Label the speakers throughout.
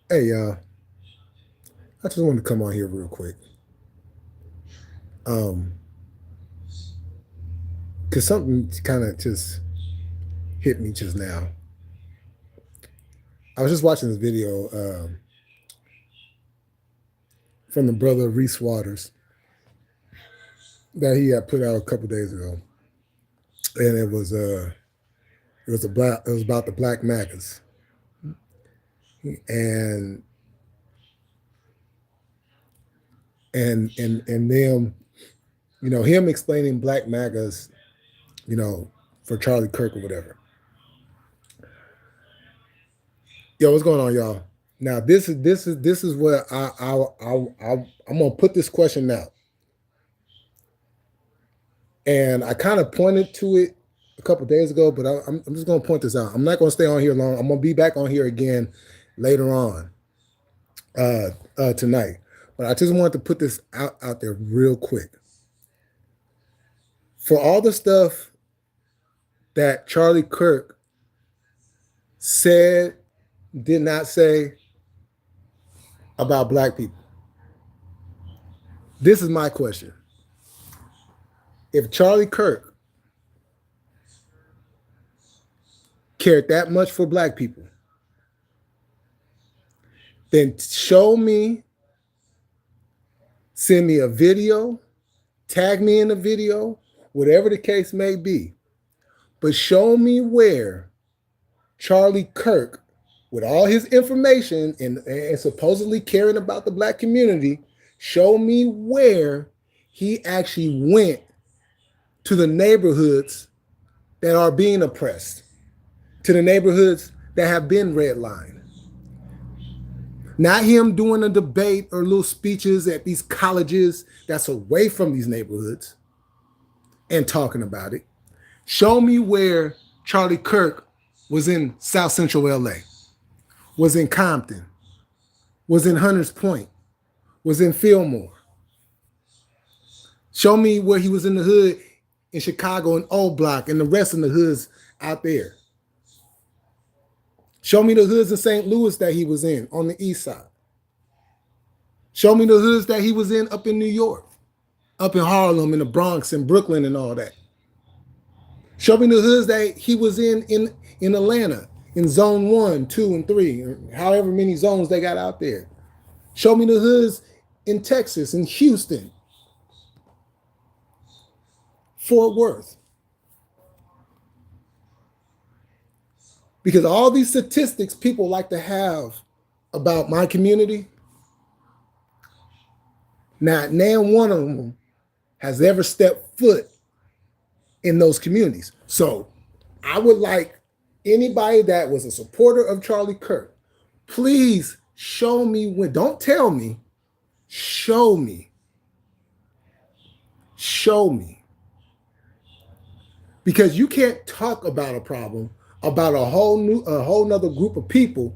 Speaker 1: Hey, I just wanted to come on here real quick. Um, cause something kind of just hit me just now. I was just watching this video from the brother Reese Waters that he had put out a couple days ago, and it was about the Black Magas and and them, him explaining Black Magas, you know, for Charlie Kirk or whatever. Yo, what's going on, y'all? Now this is what I'm gonna put this question out, and I kind of pointed to it a couple days ago, but I'm just gonna point this out. I'm not gonna stay on here long. I'm gonna be back on here again later on tonight, but I just wanted to put this out there real quick. For all the stuff that Charlie Kirk said, did not say about black people, this is my question. If Charlie Kirk cared that much for black people, then show me, send me a video, tag me in the video, whatever the case may be. But show me where Charlie Kirk, with all his information and supposedly caring about the black community, show me where he actually went to the neighborhoods that are being oppressed, to the neighborhoods that have been redlined. Not him doing a debate or little speeches at these colleges that's away from these neighborhoods and talking about it. Show me where Charlie Kirk was in South Central LA, was in Compton, was in Hunters Point, was in Fillmore. Show me where he was in the hood in Chicago and Old Block and the rest of the hoods out there. Show me the hoods in St. Louis that he was in on the east side. Show me the hoods that he was in up in New York, up in Harlem, in the Bronx, and Brooklyn, and all that. Show me the hoods that he was in Atlanta, in zone 1, 2, and 3, however many zones they got out there. Show me the hoods in Texas, in Houston, Fort Worth. Because all these statistics people like to have about my community, not one of them has ever stepped foot in those communities. So I would like anybody that was a supporter of Charlie Kirk, please show me when, don't tell me, show me. Show me. Because you can't talk about a problem, about a whole nother group of people,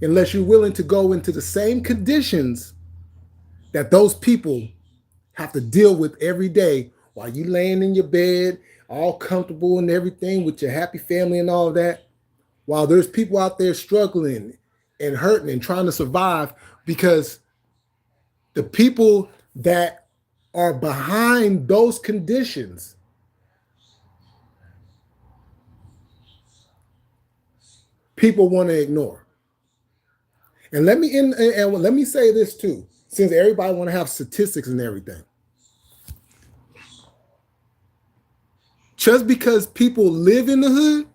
Speaker 1: unless you're willing to go into the same conditions that those people have to deal with every day while you laying in your bed, all comfortable and everything with your happy family and all that, while there's people out there struggling and hurting and trying to survive because the people that are behind those conditions people want to ignore. And let me say this too, since everybody want to have statistics and everything. Just because people live in the hood,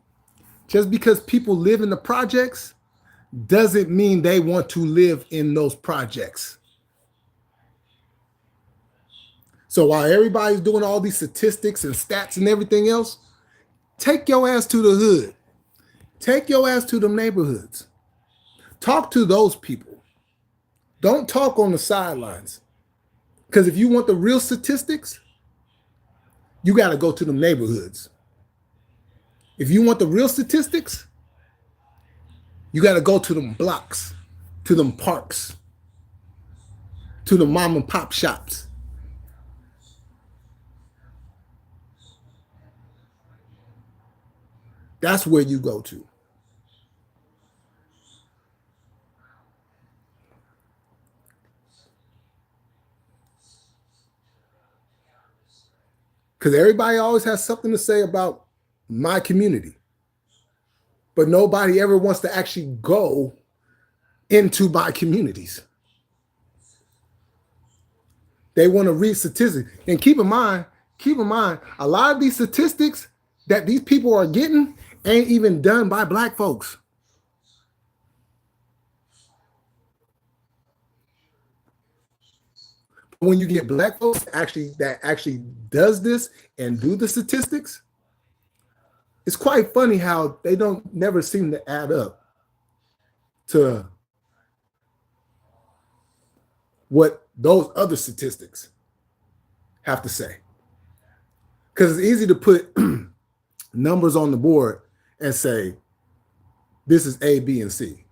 Speaker 1: just because people live in the projects, doesn't mean they want to live in those projects. So while everybody's doing all these statistics and stats and everything else, take your ass to the hood. Take your ass to the neighborhoods. Talk to those people. Don't talk on the sidelines. Because if you want the real statistics, you got to go to the neighborhoods. If you want the real statistics, you got to go to them blocks, to them parks, to the mom and pop shops. That's where you go to. Because everybody always has something to say about my community. But nobody ever wants to actually go into my communities. They want to read statistics. And keep in mind, a lot of these statistics that these people are getting ain't even done by Black folks. When you get Black folks that actually does this and do the statistics, it's quite funny how they don't never seem to add up to what those other statistics have to say. Because it's easy to put numbers on the board and say, this is A, B, and C.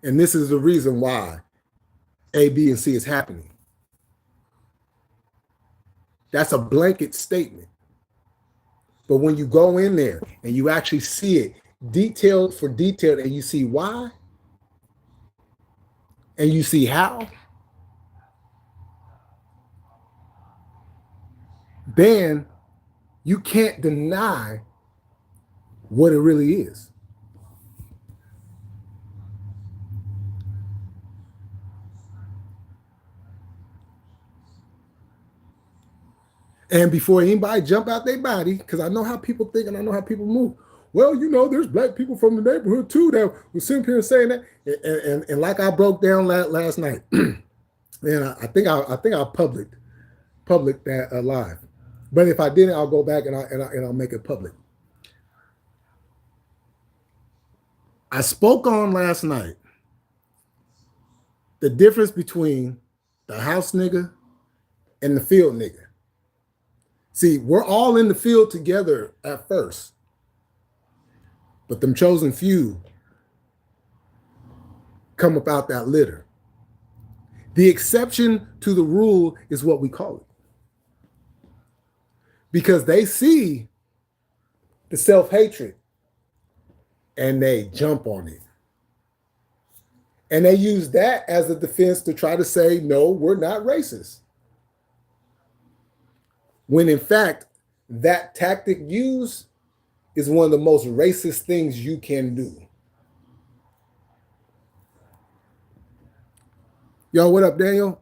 Speaker 1: And this is the reason why A, B, and C is happening. That's a blanket statement. But when you go in there and you actually see it detailed for detail and you see why and you see how, then you can't deny what it really is. And before anybody jump out their body, because I know how people think and I know how people move. Well, you know, there's Black people from the neighborhood too that were sitting here saying that. And like I broke down last night, and I think I public that live. But if I didn't, I'll go back and I'll make it public. I spoke on last night the difference between the house nigga and the field nigga. See, we're all in the field together at first, but them chosen few come up out that litter. The exception to the rule is what we call it. Because they see the self-hatred and they jump on it. And they use that as a defense to try to say, no, we're not racist. When in fact, that tactic used is one of the most racist things you can do. Yo, what up, Daniel?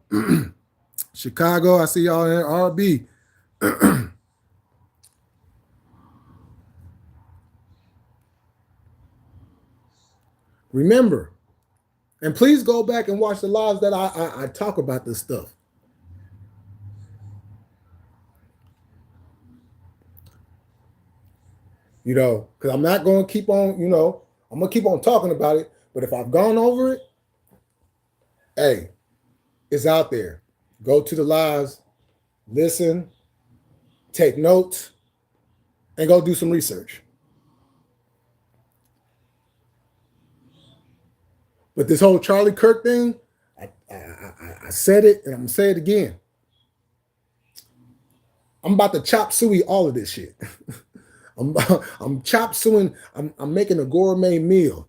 Speaker 1: Chicago, I see y'all in RB. Remember, and please go back and watch the lives that I talk about this stuff. You know, because I'm not going to keep on, you know, I'm going to keep on talking about it. But if I've gone over it, hey, it's out there. Go to the lives, listen, take notes, and go do some research. But this whole Charlie Kirk thing, I said it and I'm going to say it again. I'm about to chop suey all of this shit. I'm chop sueying, I'm making a gourmet meal.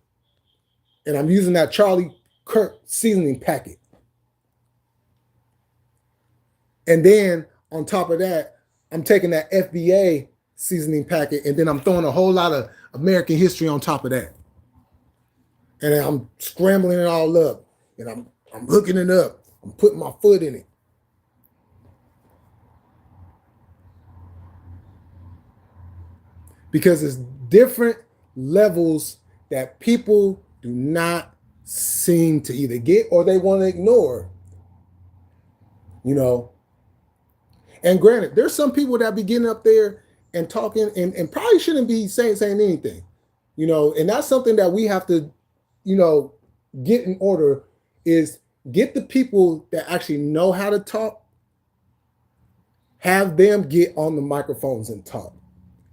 Speaker 1: And I'm using that Charlie Kirk seasoning packet. And then on top of that, I'm taking that FBA seasoning packet and then I'm throwing a whole lot of American history on top of that. And then I'm scrambling it all up and I'm hooking it up. I'm putting my foot in it. Because it's different levels that people do not seem to either get or they want to ignore. You know, and granted, there's some people that be getting up there and talking and probably shouldn't be saying anything, you know, and that's something that we have to, you know, get in order is get the people that actually know how to talk, have them get on the microphones and talk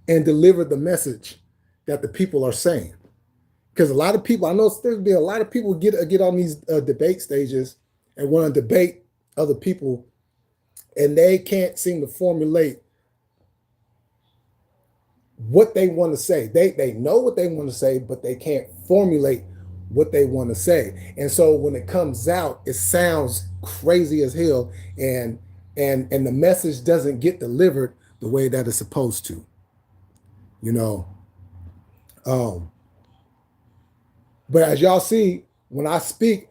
Speaker 1: and deliver the message that the people are saying. Because a lot of people, I know there's been a lot of people get on these debate stages and want to debate other people, and they can't seem to formulate what they want to say. They know what they want to say, but they can't formulate what they want to say. And so when it comes out, it sounds crazy as hell, and the message doesn't get delivered the way that it's supposed to. You know, but as y'all see, when I speak,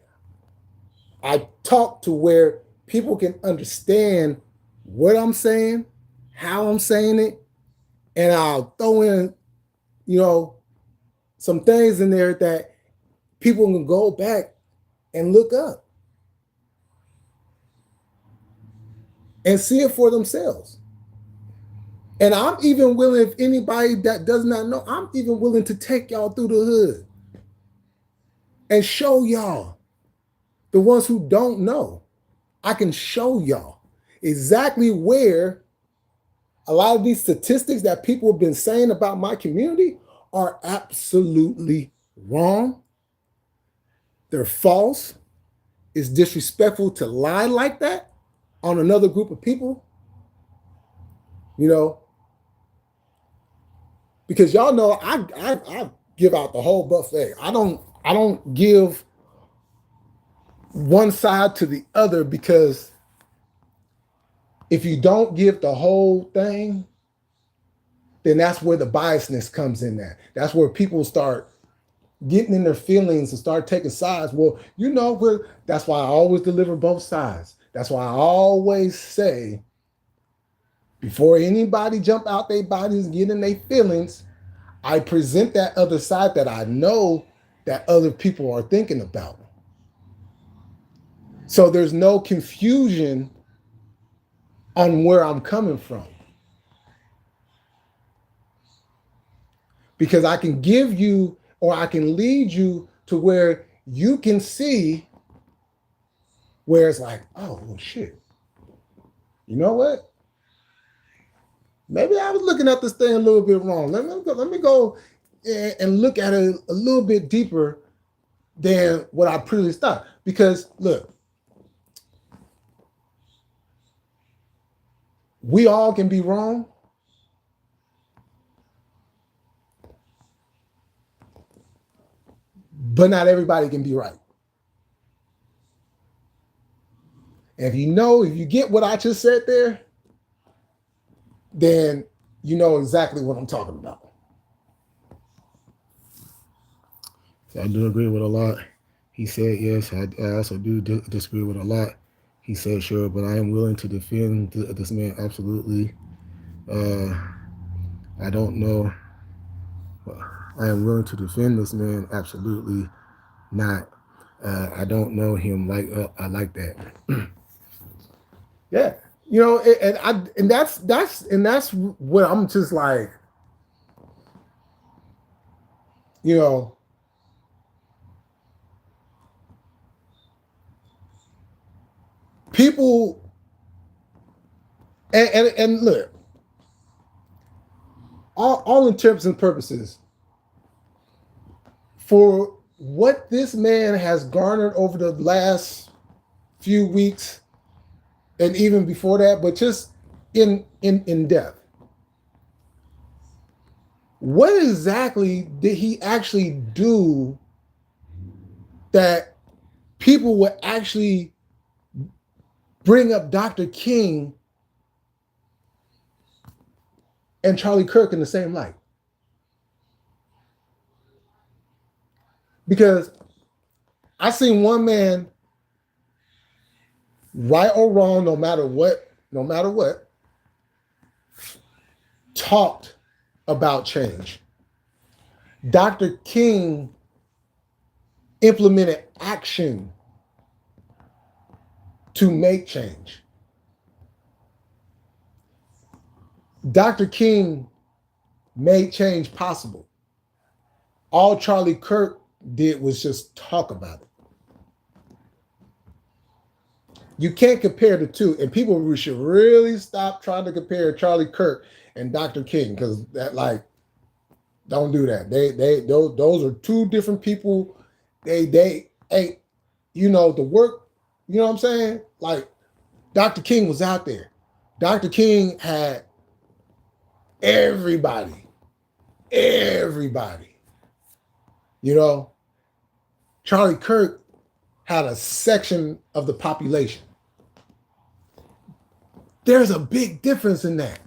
Speaker 1: I talk to where people can understand what I'm saying, how I'm saying it, and I'll throw in, you know, some things in there that people can go back and look up and see it for themselves. And I'm even willing, if anybody that does not know, I'm even willing to take y'all through the hood and show y'all, the ones who don't know. I can show y'all exactly where a lot of these statistics that people have been saying about my community are absolutely wrong. They're false. It's disrespectful to lie like that on another group of people. You know, because y'all know I give out the whole buffet. I don't give one side to the other, because if you don't give the whole thing, then that's where the biasness comes in there. That's where people start getting in their feelings and start taking sides. Well, you know, that's why I always deliver both sides. That's why I always say, before anybody jump out their bodies and get in their feelings, I present that other side that I know that other people are thinking about. So there's no confusion on where I'm coming from. Because I can give you, or I can lead you to where you can see where it's like, oh, well, shit. You know what? Maybe I was looking at this thing a little bit wrong. Let me go and look at it a little bit deeper than what I previously thought. Because look, we all can be wrong. But not everybody can be right. And if you get what I just said there, then you know exactly what I'm talking about. So I do agree with a lot. He said, yes, I also do disagree with a lot. He said, sure, but I am willing to defend this man, absolutely. I don't know. I am willing to defend this man, absolutely not. I don't know him like I like that. Yeah, you know, and that's what I'm just like, you know, people, and look, all intents and purposes, for what this man has garnered over the last few weeks, and even before that, but just in depth, what exactly did he actually do that people would actually bring up Dr. King and Charlie Kirk in the same light? Because I seen one man, right or wrong, no matter what, talked about change. Dr. King implemented action to make change. Dr. King made change possible. All Charlie Kirk did was just talk about it. You can't compare the two, and people should really stop trying to compare Charlie Kirk and Dr. King, because that, like, don't do that. Those are two different people. They ain't, you know, the work, you know what I'm saying? Like, Dr. King was out there. Dr. King had everybody, you know. Charlie Kirk had a section of the population. There's a big difference in that.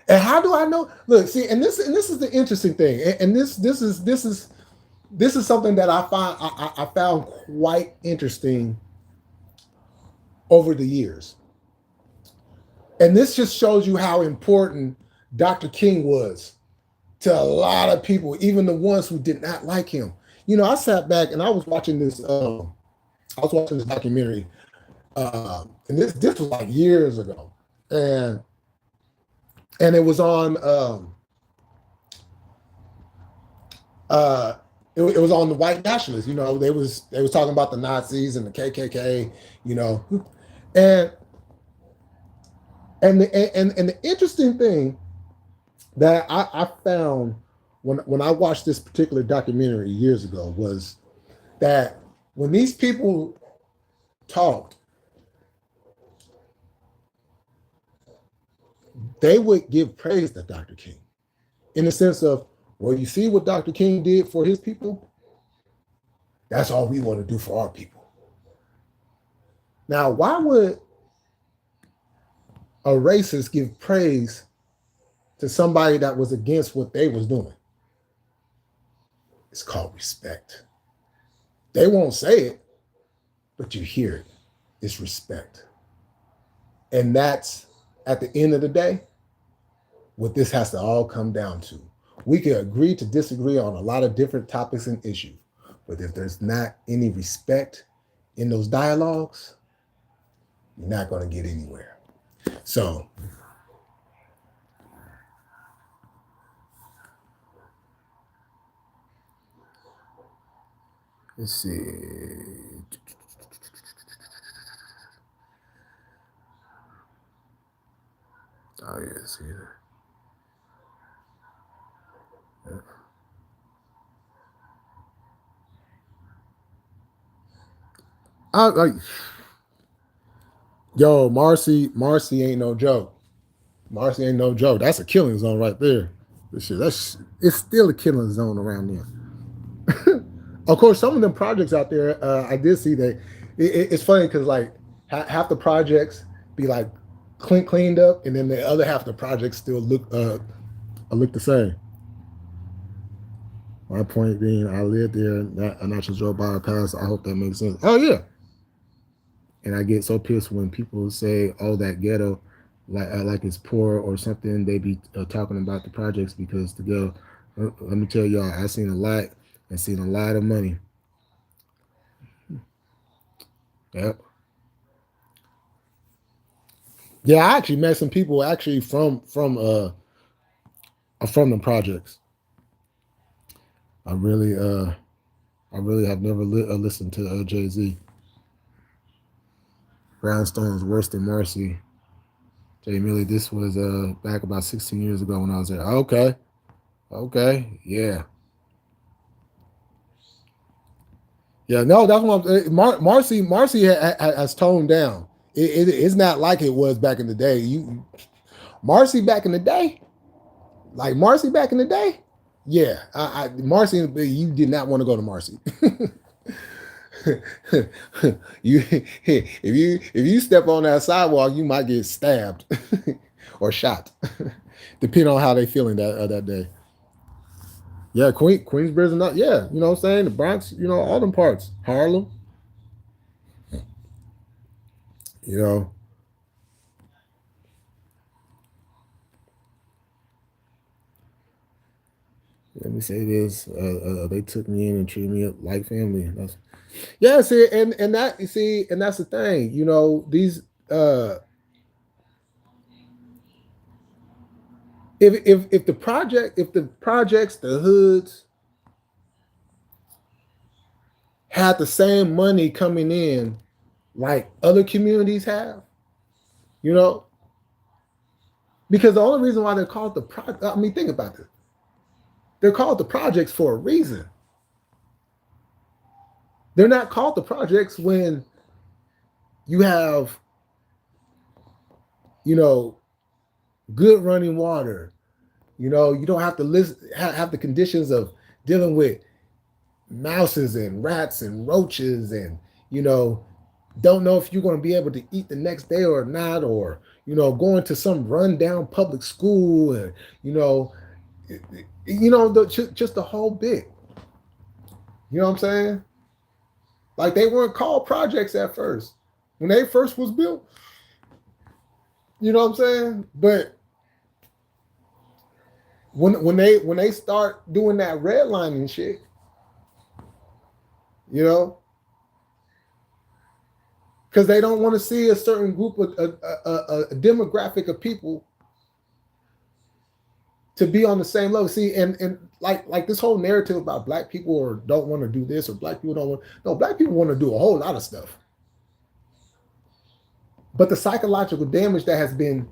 Speaker 1: And how do I know? Look, see, and this is the interesting thing, and this is something that I found quite interesting over the years, and this just shows you how important Dr. King was to a lot of people, even the ones who did not like him. You know, I sat back and I was watching this. I was watching this documentary, and this was like years ago, and it was on. It was on the white nationalists. You know, they was talking about the Nazis and the KKK. You know, and the interesting thing that I found when I watched this particular documentary years ago was that when these people talked, they would give praise to Dr. King in the sense of, well, you see what Dr. King did for his people? That's all we want to do for our people. Now, why would a racist give praise to somebody that was against what they was doing? It's called respect. They won't say it, but you hear it. It's respect. And that's, at the end of the day, what this has to all come down to. We can agree to disagree on a lot of different topics and issues, but if there's not any respect in those dialogues, you're not going to get anywhere. So, let's see. Oh, yeah, see that. Yeah. Yo, Marcy ain't no joke. Marcy ain't no joke. That's a killing zone right there. It's still a killing zone around there. Of course, some of them projects out there, I did see that. It's funny because like half the projects be like cleaned up, and then the other half of the projects still look the same. My point being, I lived there, and I just drove by a pass. I hope that makes sense. Oh yeah. And I get so pissed when people say, "Oh, that ghetto, like it's poor or something." They be talking about the projects because the ghetto. Let me tell y'all, I seen a lot and seen a lot of money. Yep. Yeah, I actually met some people actually from the projects. I really have never listened to Jay-Z. Brownstone's worse than Marcy. J Militant, this was back about 16 years ago when I was there. Okay, yeah. Yeah, no, that's what Marcy has toned down. It's not like it was back in the day. Marcy back in the day, yeah. Marcy, you did not want to go to Marcy. If you step on that sidewalk, you might get stabbed or shot, depending on how they feeling that day. Yeah, Queensbridge and yeah, you know what I'm saying? The Bronx, you know, all them parts. Harlem. You know. Let me say this. They took me in and treated me like family. Yeah, see, and that's the thing. You know, these if the projects, the hoods had the same money coming in like other communities have, you know, because the only reason why they're called think about this. They're called the projects for a reason. They're not called the projects when you have, you know, good running water. You know, you don't have to have the conditions of dealing with mouses and rats and roaches and, you know, don't know if you're going to be able to eat the next day or not, or, going to some rundown public school, and, just the whole bit. You know what I'm saying? Like, they weren't called projects at first. When they first was built, you know what I'm saying? But when they start doing that redlining shit, because they don't want to see a certain group of a demographic of people to be on the same level. See, and like this whole narrative about black people or don't want to do this, or black people don't want. No, black people want to do a whole lot of stuff. But the psychological damage that has been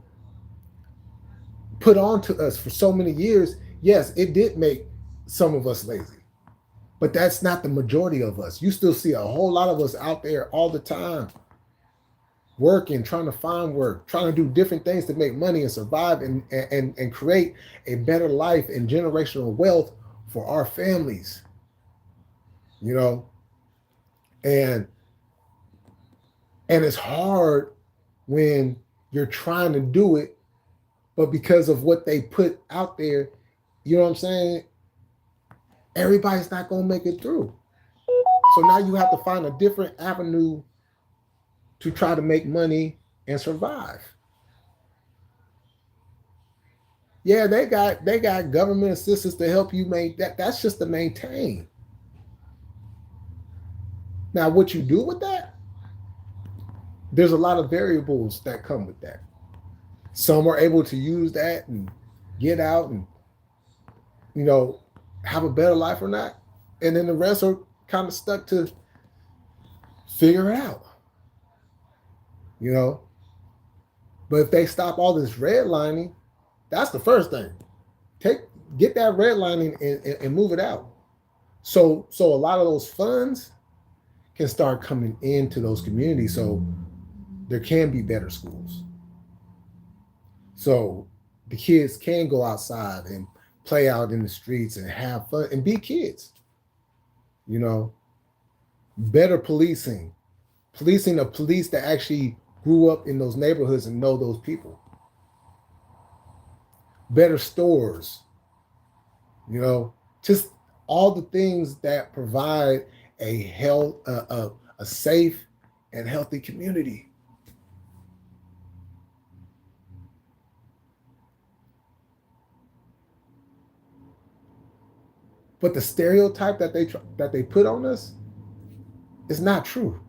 Speaker 1: put onto us for so many years, yes, it did make some of us lazy. But that's not the majority of us. You still see a whole lot of us out there all the time, working, trying to find work, trying to do different things to make money and survive and create a better life and generational wealth for our families. And it's hard when you're trying to do it, but because of what they put out there, you know what I'm saying? Everybody's not going to make it through. So now you have to find a different avenue to try to make money and survive. Yeah, they got government assistance to help you make that. That's just to maintain. Now, what you do with that, there's a lot of variables that come with that. Some are able to use that and get out and, have a better life or not. And then the rest are kind of stuck to figure it out. But if they stop all this redlining, that's the first thing. Get that redlining and move it out. So a lot of those funds can start coming into those communities, so there can be better schools. So the kids can go outside and play out in the streets and have fun and be kids. Better policing of police that actually grew up in those neighborhoods and know those people. Better stores, just all the things that provide a safe and healthy community. But the stereotype that they put on us is not true.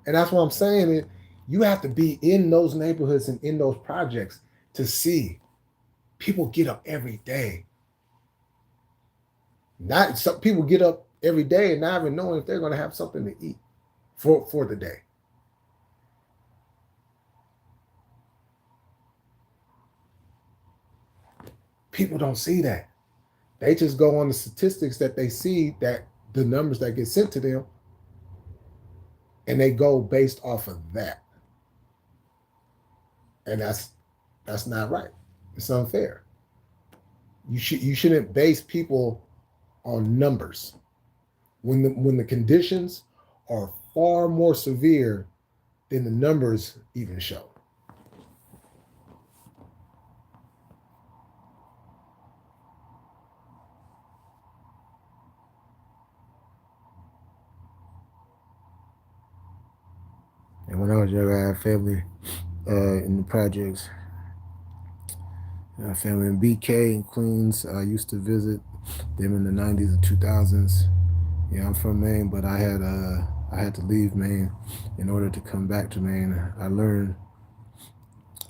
Speaker 1: And that's what I'm saying. You have to be in those neighborhoods and in those projects to see people get up every day. Not some people get up every day and not even knowing if they're going to have something to eat for the day. People don't see that. They just go on the statistics that they see, that the numbers that get sent to them, and they go based off of that. And that's not right. It's unfair. You shouldn't base people on numbers when the conditions are far more severe than the numbers even show. And when I was younger, I had family in the projects. I had family in BK in Queens. I used to visit them in the 90s and 2000s. Yeah, I'm from Maine, but I had to leave Maine in order to come back to Maine. I learned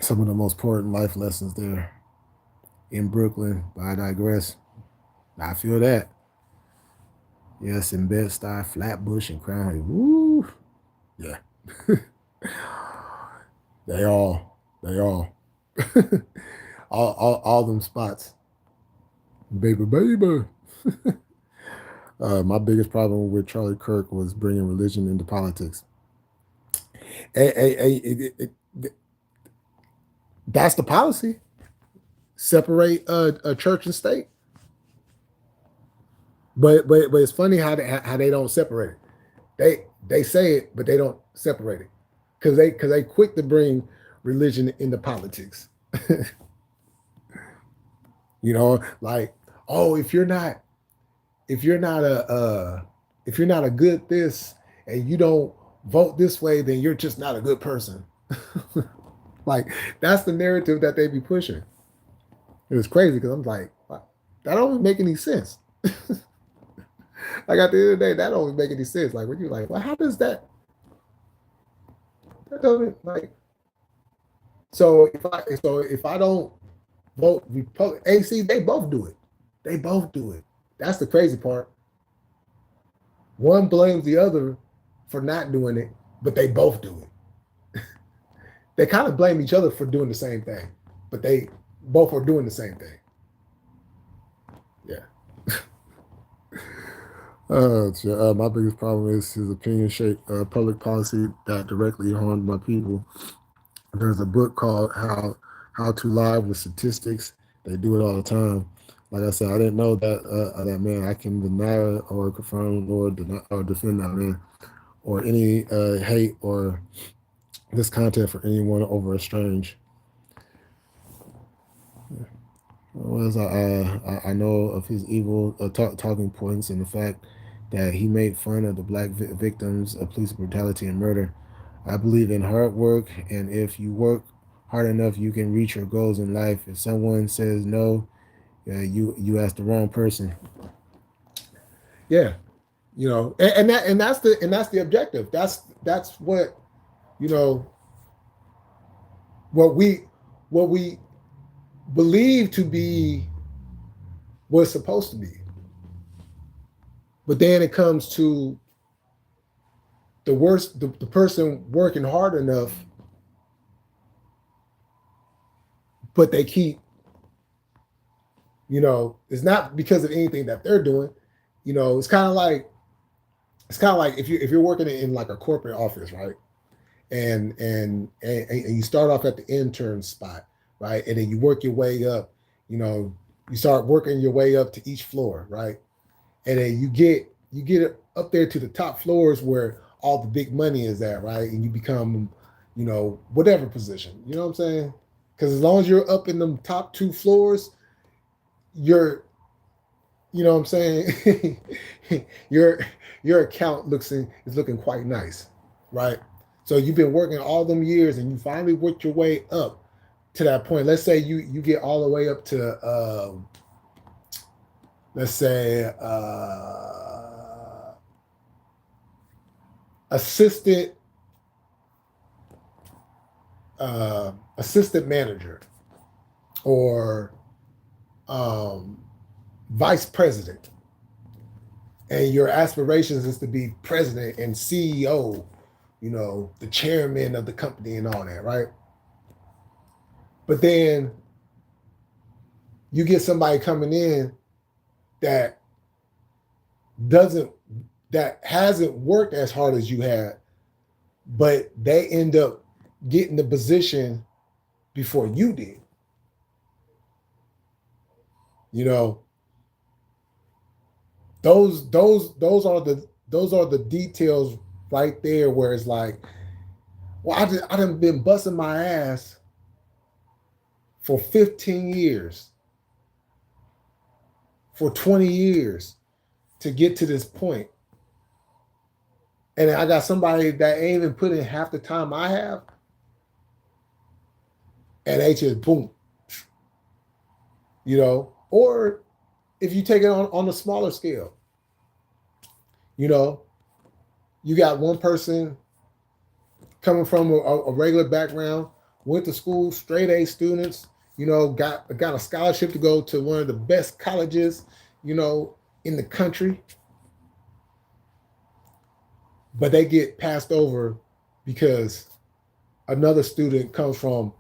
Speaker 1: some of the most important life lessons there in Brooklyn, but I digress. I feel that. Yes, in Bed-Stuy, Flatbush, and Crown. Woo! Yeah. They all all them spots, baby. My biggest problem with Charlie Kirk was bringing religion into politics. That's the policy. Separate a church and state. But it's funny how they don't separate it. They say it, but they don't separate it because they quick to bring religion into politics. You know, like, oh, if you're not a good this and you don't vote this way, then you're just not a good person. Like, that's the narrative that they be pushing. It was crazy because I'm like, wow, that don't make any sense. Like at the end of the day, that don't make any sense. Like when you're like, well, how does that doesn't like if I don't vote Republican, AC, they both do it. They both do it. That's the crazy part. One blames the other for not doing it, but they both do it. They kind of blame each other for doing the same thing, but they both are doing the same thing. Yeah. My biggest problem is his opinion shape public policy that directly harmed my people. There's a book called How to Lie with Statistics. They do it all the time. Like I said, I didn't know that man. I can deny or confirm or deny or defend that man or any hate or this content for anyone over a strange. As I know of his evil talking points and the fact that he made fun of the black victims of police brutality and murder. I believe in hard work, and if you work hard enough, you can reach your goals in life. If someone says no, you ask the wrong person. Yeah, you know, and that's the objective. That's what, you know, what we believe to be what's supposed to be. But then it comes to the worst, the person working hard enough, but they keep, you know, it's not because of anything that they're doing. You know, it's kind of like if you're working in like a corporate office, right? And you start off at the intern spot, right? And then you work your way up, you know, you start working your way up to each floor, right? And then you get up there to the top floors where all the big money is at, right? And you become, you know, whatever position, you know what I'm saying? Because as long as you're up in them top 2 floors, you're, you know what I'm saying? your account is looking quite nice, right? So you've been working all them years and you finally worked your way up to that point. Let's say you get all the way up to let's say assistant manager or vice president, and your aspirations is to be president and CEO, you know, the chairman of the company and all that, right? But then you get somebody coming in that hasn't worked as hard as you had, but they end up getting the position before you did. You know, those are the details right there where it's like, well, I done been busting my ass for 15 years, for 20 years to get to this point. And I got somebody that ain't even put in half the time I have. And they just boom. You know, or if you take it on a smaller scale, you know, you got one person coming from a regular background, went to school, straight A students, you know, got a scholarship to go to one of the best colleges, you know, in the country. But they get passed over because another student comes from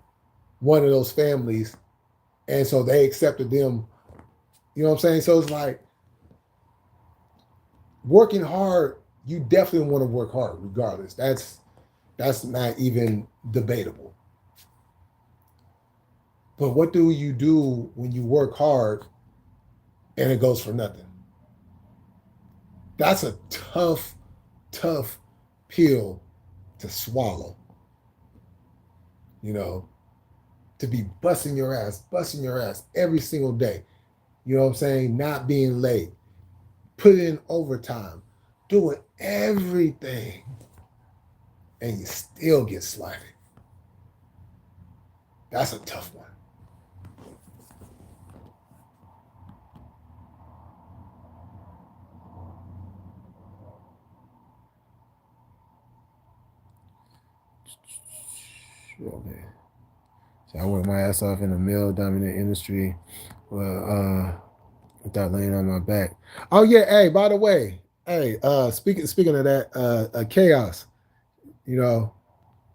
Speaker 1: one of those families. And so they accepted them. You know what I'm saying? So it's like working hard, you definitely want to work hard regardless. That's not even debatable. But what do you do when you work hard and it goes for nothing? That's a tough pill to swallow, you know, to be busting your ass every single day. You know what I'm saying? Not being late, put in overtime, doing everything, and you still get slighted. That's a tough one. Okay. So I worked my ass off in a male-dominant industry, without laying on my back. Oh yeah, hey, by the way, hey, speaking of that, Chaos, you know,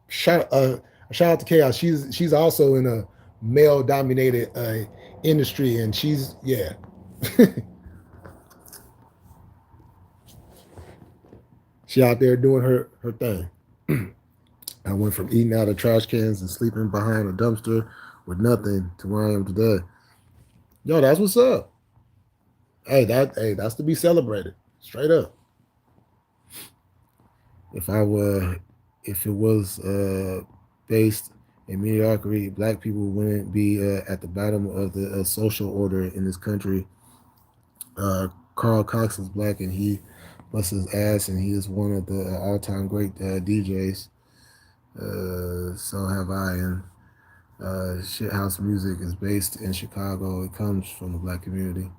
Speaker 1: shout out to Chaos. She's also in a male-dominated industry, and she's she out there doing her thing. I went from eating out of trash cans and sleeping behind a dumpster with nothing to where I am today. Yo, that's what's up. That's to be celebrated. Straight up. If I were if it was based in mediocrity, black people wouldn't be at the bottom of the social order in this country. Carl Cox is black and he busts his ass and he is one of the all-time great DJs. So have I. And Shit House Music is based in Chicago. It comes from the black community.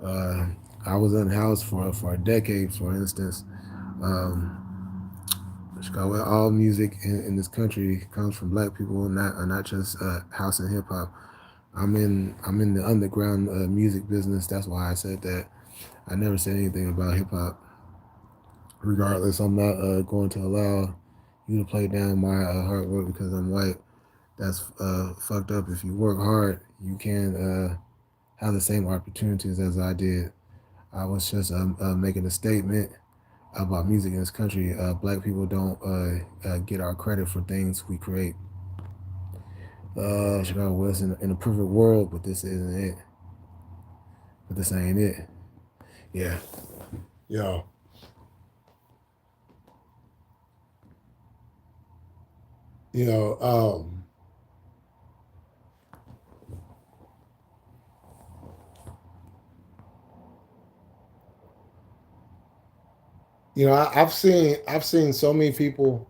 Speaker 1: I was unhoused for a decade, for instance. Chicago, all music in this country comes from black people, not just house and hip hop. I'm in the underground music business. That's why I said that. I never said anything about hip hop. Regardless, I'm not going to allow you to play down my hard work because I'm white. That's fucked up. If you work hard, you can have the same opportunities as I did. I was just making a statement about music in this country. Black people don't get our credit for things we create. Chicago was in a perfect world, but this isn't it. But this ain't it. Yeah. Yo. You know, I've seen so many people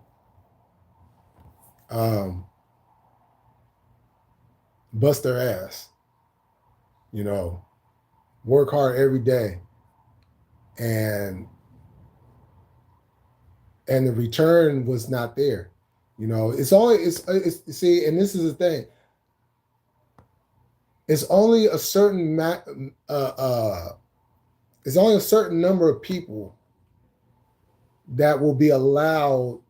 Speaker 1: bust their ass, work hard every day, and the return was not there. It's see, and this is the thing. It's only a certain it's only a certain number of people that will be allowed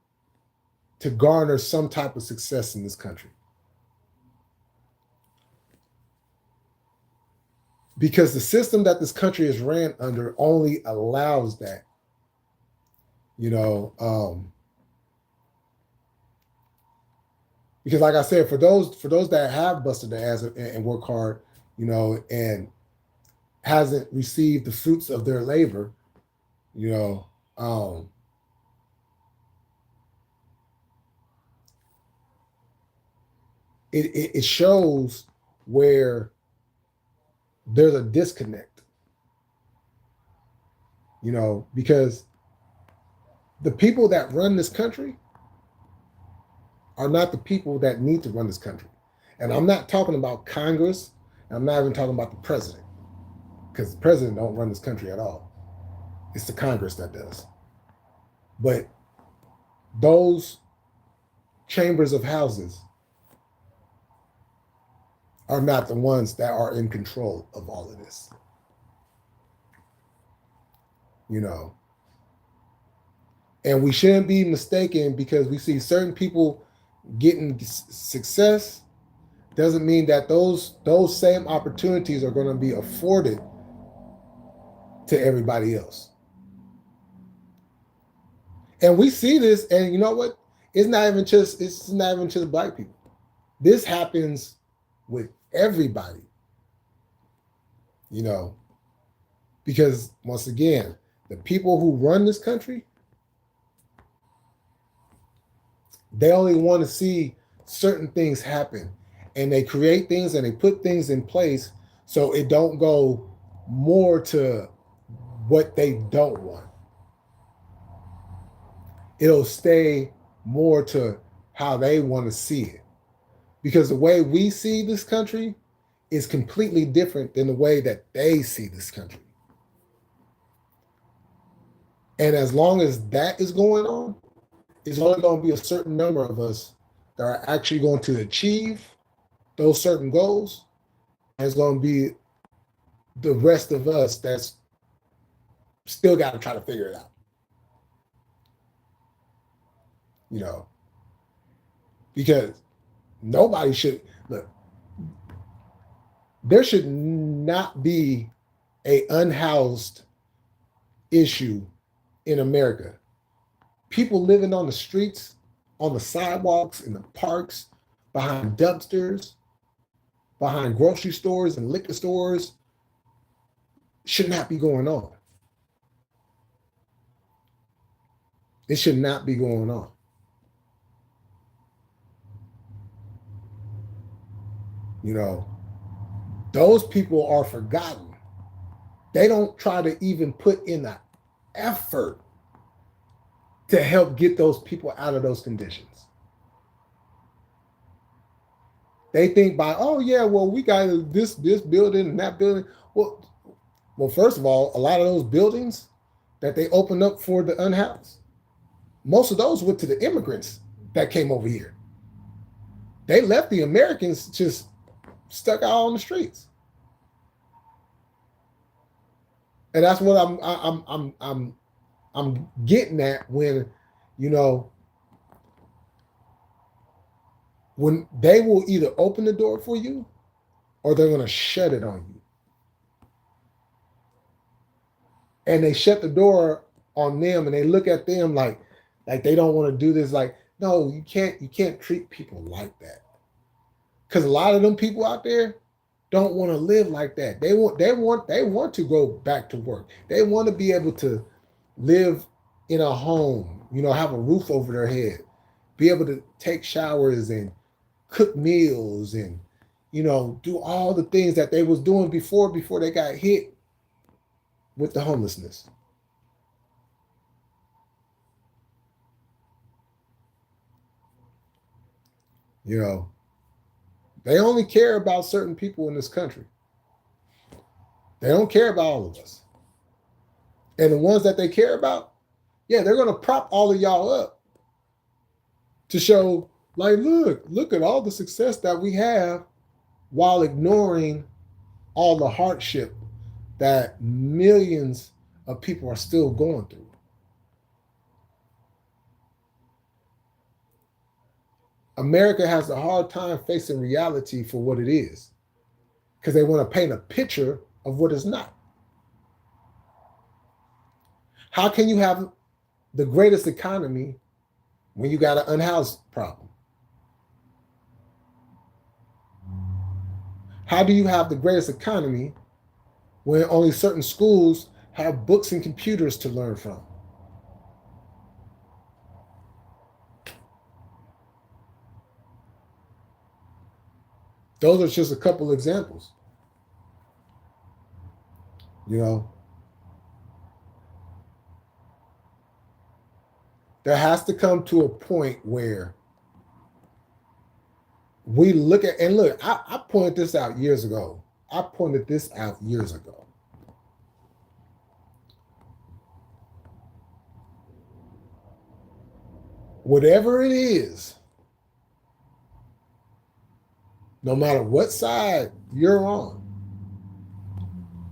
Speaker 1: to garner some type of success in this country. Because the system that this country is ran under only allows that. Because like I said, for those that have busted their ass and work hard, and hasn't received the fruits of their labor, it shows where there's a disconnect, because the people that run this country are not the people that need to run this country. And I'm not talking about Congress. I'm not even talking about the president, because the president don't run this country at all. It's the Congress that does. But those chambers of houses are not the ones that are in control of all of this. And we shouldn't be mistaken because we see certain people getting success doesn't mean that those same opportunities are going to be afforded to everybody else. And we see this, and you know what? It's not even just black people. This happens with everybody. Because once again, the people who run this country They only want to see certain things happen, and they create things and they put things in place so it don't go more to what they don't want. It'll stay more to how they want to see it. Because the way we see this country is completely different than the way that they see this country. And as long as that is going on, it's only going to be a certain number of us that are actually going to achieve those certain goals. And it's going to be the rest of us that's still got to try to figure it out. You know, because nobody should, look, there should not be a unhoused issue in America. People living on the streets, on the sidewalks, in the parks, behind dumpsters, behind grocery stores and liquor stores, should not be going on. It should not be going on. You know, those people are forgotten. They don't try to even put in the effort to help get those people out of those conditions. They think by, oh yeah, well, we got this building and that building. Well, first of all, a lot of those buildings that they opened up for the unhoused, most of those went to the immigrants that came over here. They left the Americans just stuck out on the streets. And that's what I'm getting at when, you know, when they will either open the door for you or they're going to shut it on you. And they shut the door on them and they look at them like they don't want to do this. Like, no, you can't treat people like that. Because a lot of them people out there don't want to live like that. They want to go back to work. They want to be able to live in a home, you know, have a roof over their head, be able to take showers and cook meals and, you know, do all the things that they was doing before they got hit with the homelessness. You know, they only care about certain people in this country. They don't care about all of us. And the ones that they care about, yeah, they're going to prop all of y'all up to show, like, look at all the success that we have while ignoring all the hardship that millions of people are still going through. America has a hard time facing reality for what it is because they want to paint a picture of what it's not. How can you have the greatest economy when you got an unhoused problem? How do you have the greatest economy when only certain schools have books and computers to learn from? Those are just a couple examples. You know, there has to come to a point where we look at, and look, I pointed this out years ago. Whatever it is, no matter what side you're on,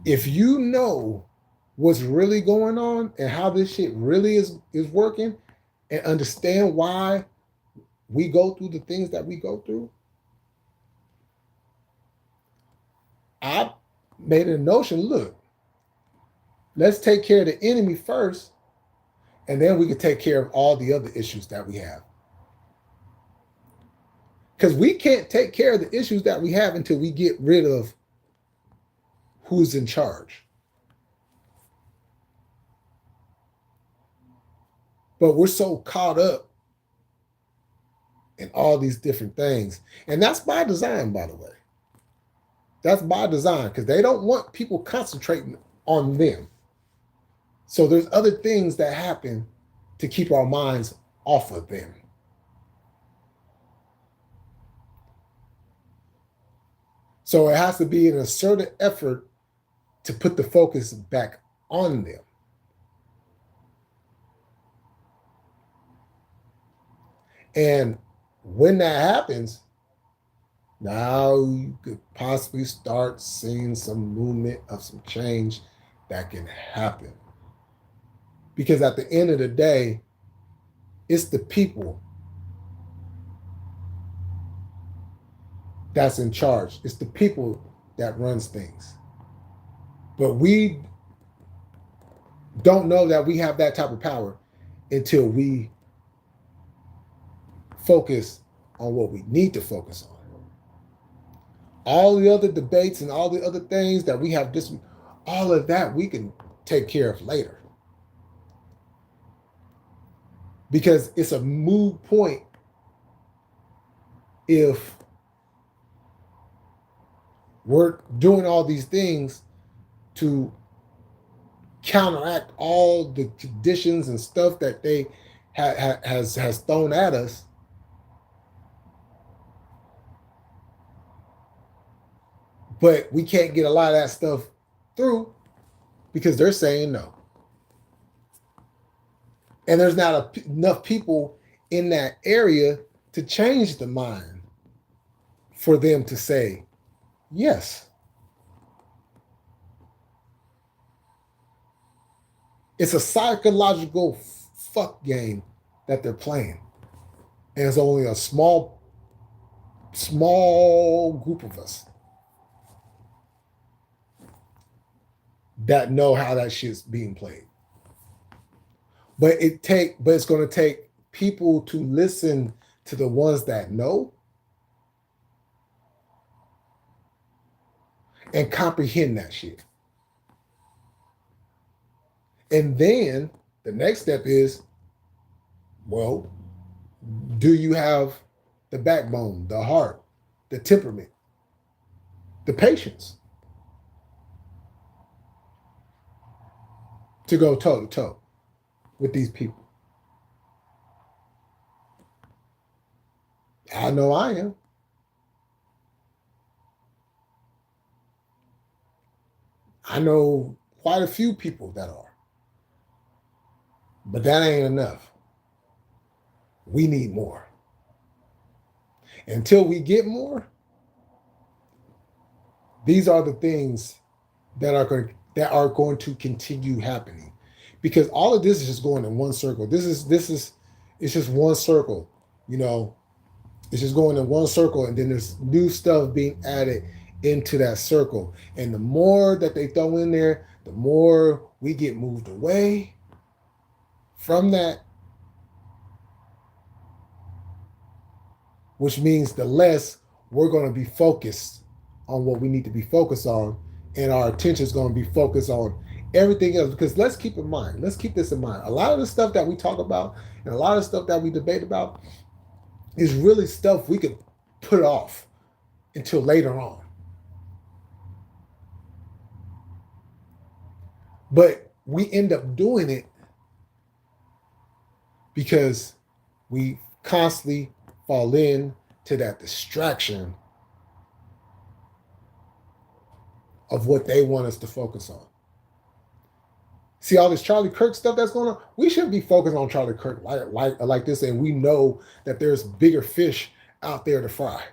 Speaker 1: if you know what's really going on and how this shit really is working and understand why we go through the things that we go through, I made a notion, look, let's take care of the enemy first, and then we can take care of all the other issues that we have. Because we can't take care of the issues that we have until we get rid of who's in charge. But we're so caught up and all these different things. And that's by design, by the way. That's by design, because they don't want people concentrating on them. So there's other things that happen to keep our minds off of them. So it has to be an assertive effort to put the focus back on them. And when that happens, now you could possibly start seeing some movement of some change that can happen. Because at the end of the day, it's the people that's in charge. It's the people that runs things. But we don't know that we have that type of power until we focus on what we need to focus on. All the other debates and all the other things that we have, all of that we can take care of later. Because it's a moot point if we're doing all these things to counteract all the conditions and stuff that they has thrown at us. But we can't get a lot of that stuff through because they're saying no. And there's not enough people in that area to change the mind for them to say yes. It's a psychological fuck game that they're playing. And it's only a small group of us that know how that shit's being played. But it's going to take people to listen to the ones that know and comprehend that shit. And then the next step is, well, do you have the backbone, the heart, the temperament, the patience to go toe to toe with these people? I know I am. I know quite a few people that are. But that ain't enough. We need more. Until we get more, these are the things that are going to continue happening. Because all of this is just going in one circle. It's just one circle, you know. It's just going in one circle, and then there's new stuff being added into that circle. And the more that they throw in there, the more we get moved away from that, which means the less we're going to be focused on what we need to be focused on, and our attention is going to be focused on everything else. Because let's keep this in mind. A lot of the stuff that we talk about and a lot of stuff that we debate about is really stuff we could put off until later on. But we end up doing it because we constantly fall in to that distraction of what they want us to focus on. See all this Charlie Kirk stuff that's going on? We shouldn't be focused on Charlie Kirk like this, and we know that there's bigger fish out there to fry.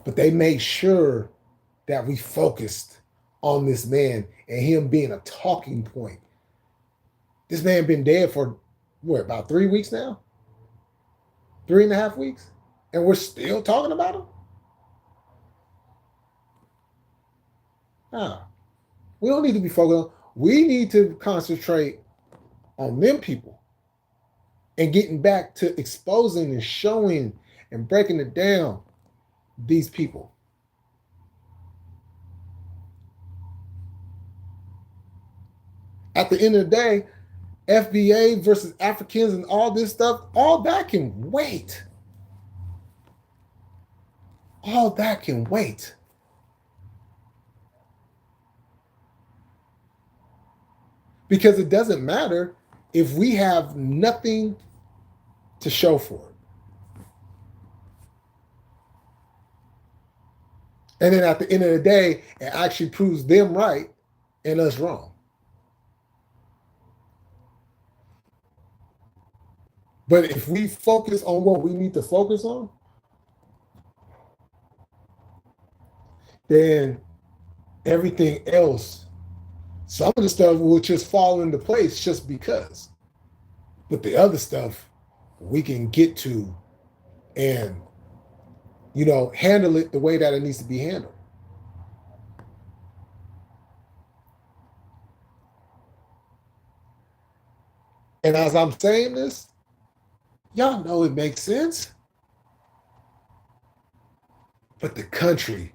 Speaker 1: But they made sure that we focused on this man and him being a talking point. This man been dead for, about 3 weeks now? 3.5 weeks? And we're still talking about him? Nah. We don't need to be focused on. We need to concentrate on them people and getting back to exposing and showing and breaking it down these people. At the end of the day, FBA versus Africans and all this stuff, all that can wait. All that can wait. Because it doesn't matter if we have nothing to show for it. And then at the end of the day, it actually proves them right and us wrong. But if we focus on what we need to focus on, then everything else, some of the stuff will just fall into place just because. But the other stuff we can get to and, handle it the way that it needs to be handled. And as I'm saying this, y'all know it makes sense. But the country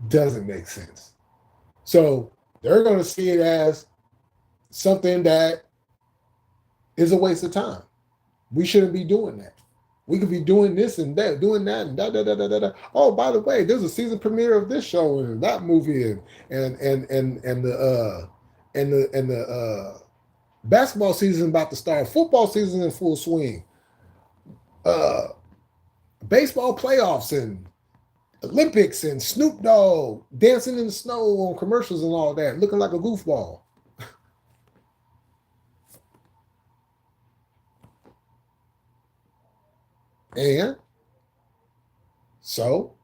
Speaker 1: doesn't make sense. So they're going to see it as something that is a waste of time. We shouldn't be doing that. We could be doing this and that, doing that, and da da da da da. Oh, by the way, there's a season premiere of this show and that movie and the basketball season about to start. Football season in full swing. Baseball playoffs and Olympics and Snoop Dogg dancing in the snow on commercials and all that, looking like a goofball. And so,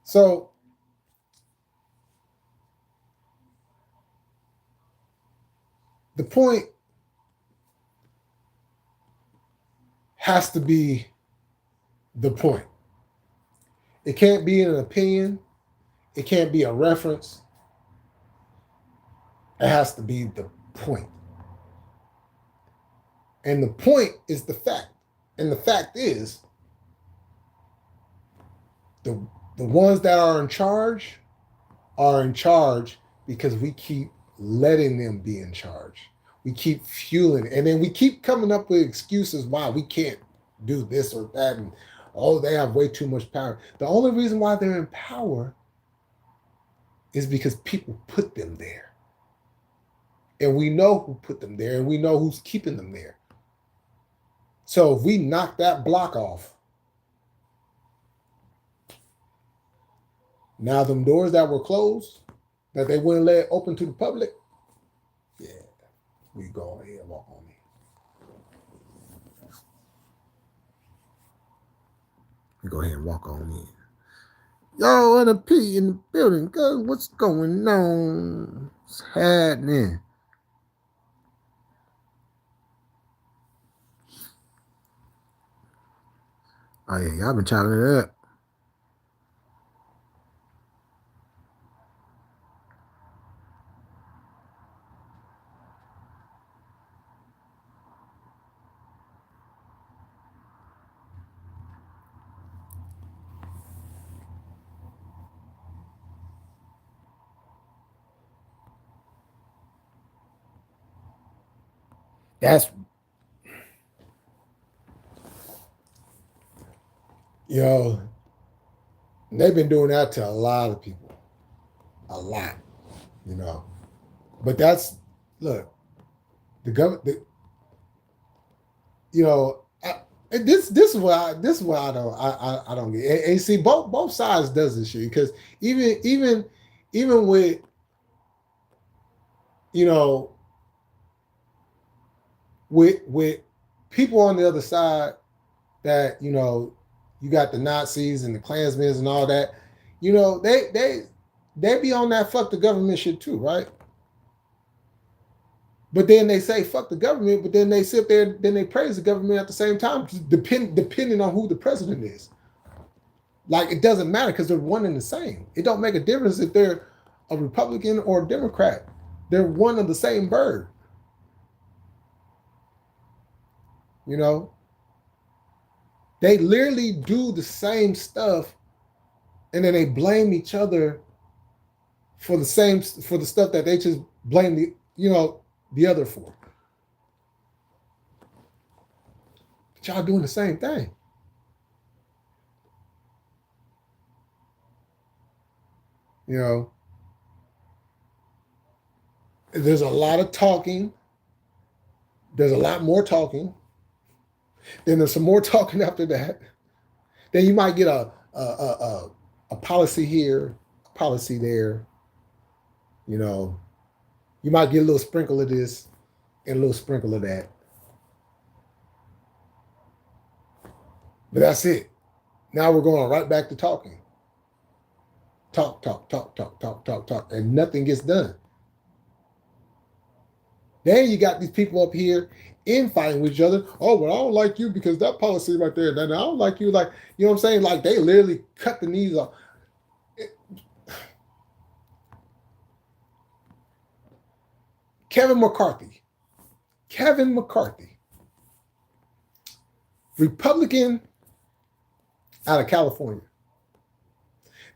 Speaker 1: so the point has to be the point. It can't be an opinion. It can't be a reference. It has to be the point. And the point is the fact. And the fact is, the ones that are in charge because we keep letting them be in charge. We keep fueling, and then we keep coming up with excuses why we can't do this or that, and they have way too much power. The only reason why they're in power is because people put them there. And we know who put them there, and we know who's keeping them there. So if we knock that block off, now them doors that were closed, that they wouldn't let open to the public, yeah, we go ahead and walk on in. We go ahead and walk on in. Yo, and a P in the building. Good, what's going on? What's happening? Oh yeah, y'all been chopping it up. That's, they've been doing that to a lot of people. A lot, But that's, look, the government, this is what I don't get. And see, both sides does this shit, because even with, with people on the other side that, you got the Nazis and the Klansmen and all that, they be on that fuck the government shit too, right? But then they say fuck the government, but then they sit there, then they praise the government at the same time, depending on who the president is. Like, it doesn't matter, because they're one and the same. It don't make a difference if they're a Republican or a Democrat. They're one of the same bird. You know, they literally do the same stuff, and then they blame each other for the stuff that they just blame the other for. But y'all doing the same thing. You know, there's a lot of talking. There's a lot more talking. Then there's some more talking after that. Then you might get a policy here, a policy there. You know, you might get a little sprinkle of this and a little sprinkle of that. But that's it. Now we're going right back to talking. Talk, talk, talk, talk, talk, talk, talk, and nothing gets done. Then you got these people up here infighting with each other. Oh, well, I don't like you because that policy right there. Then I don't like you. Like, you know what I'm saying? Like, they literally cut the knees off. Kevin McCarthy, Republican out of California.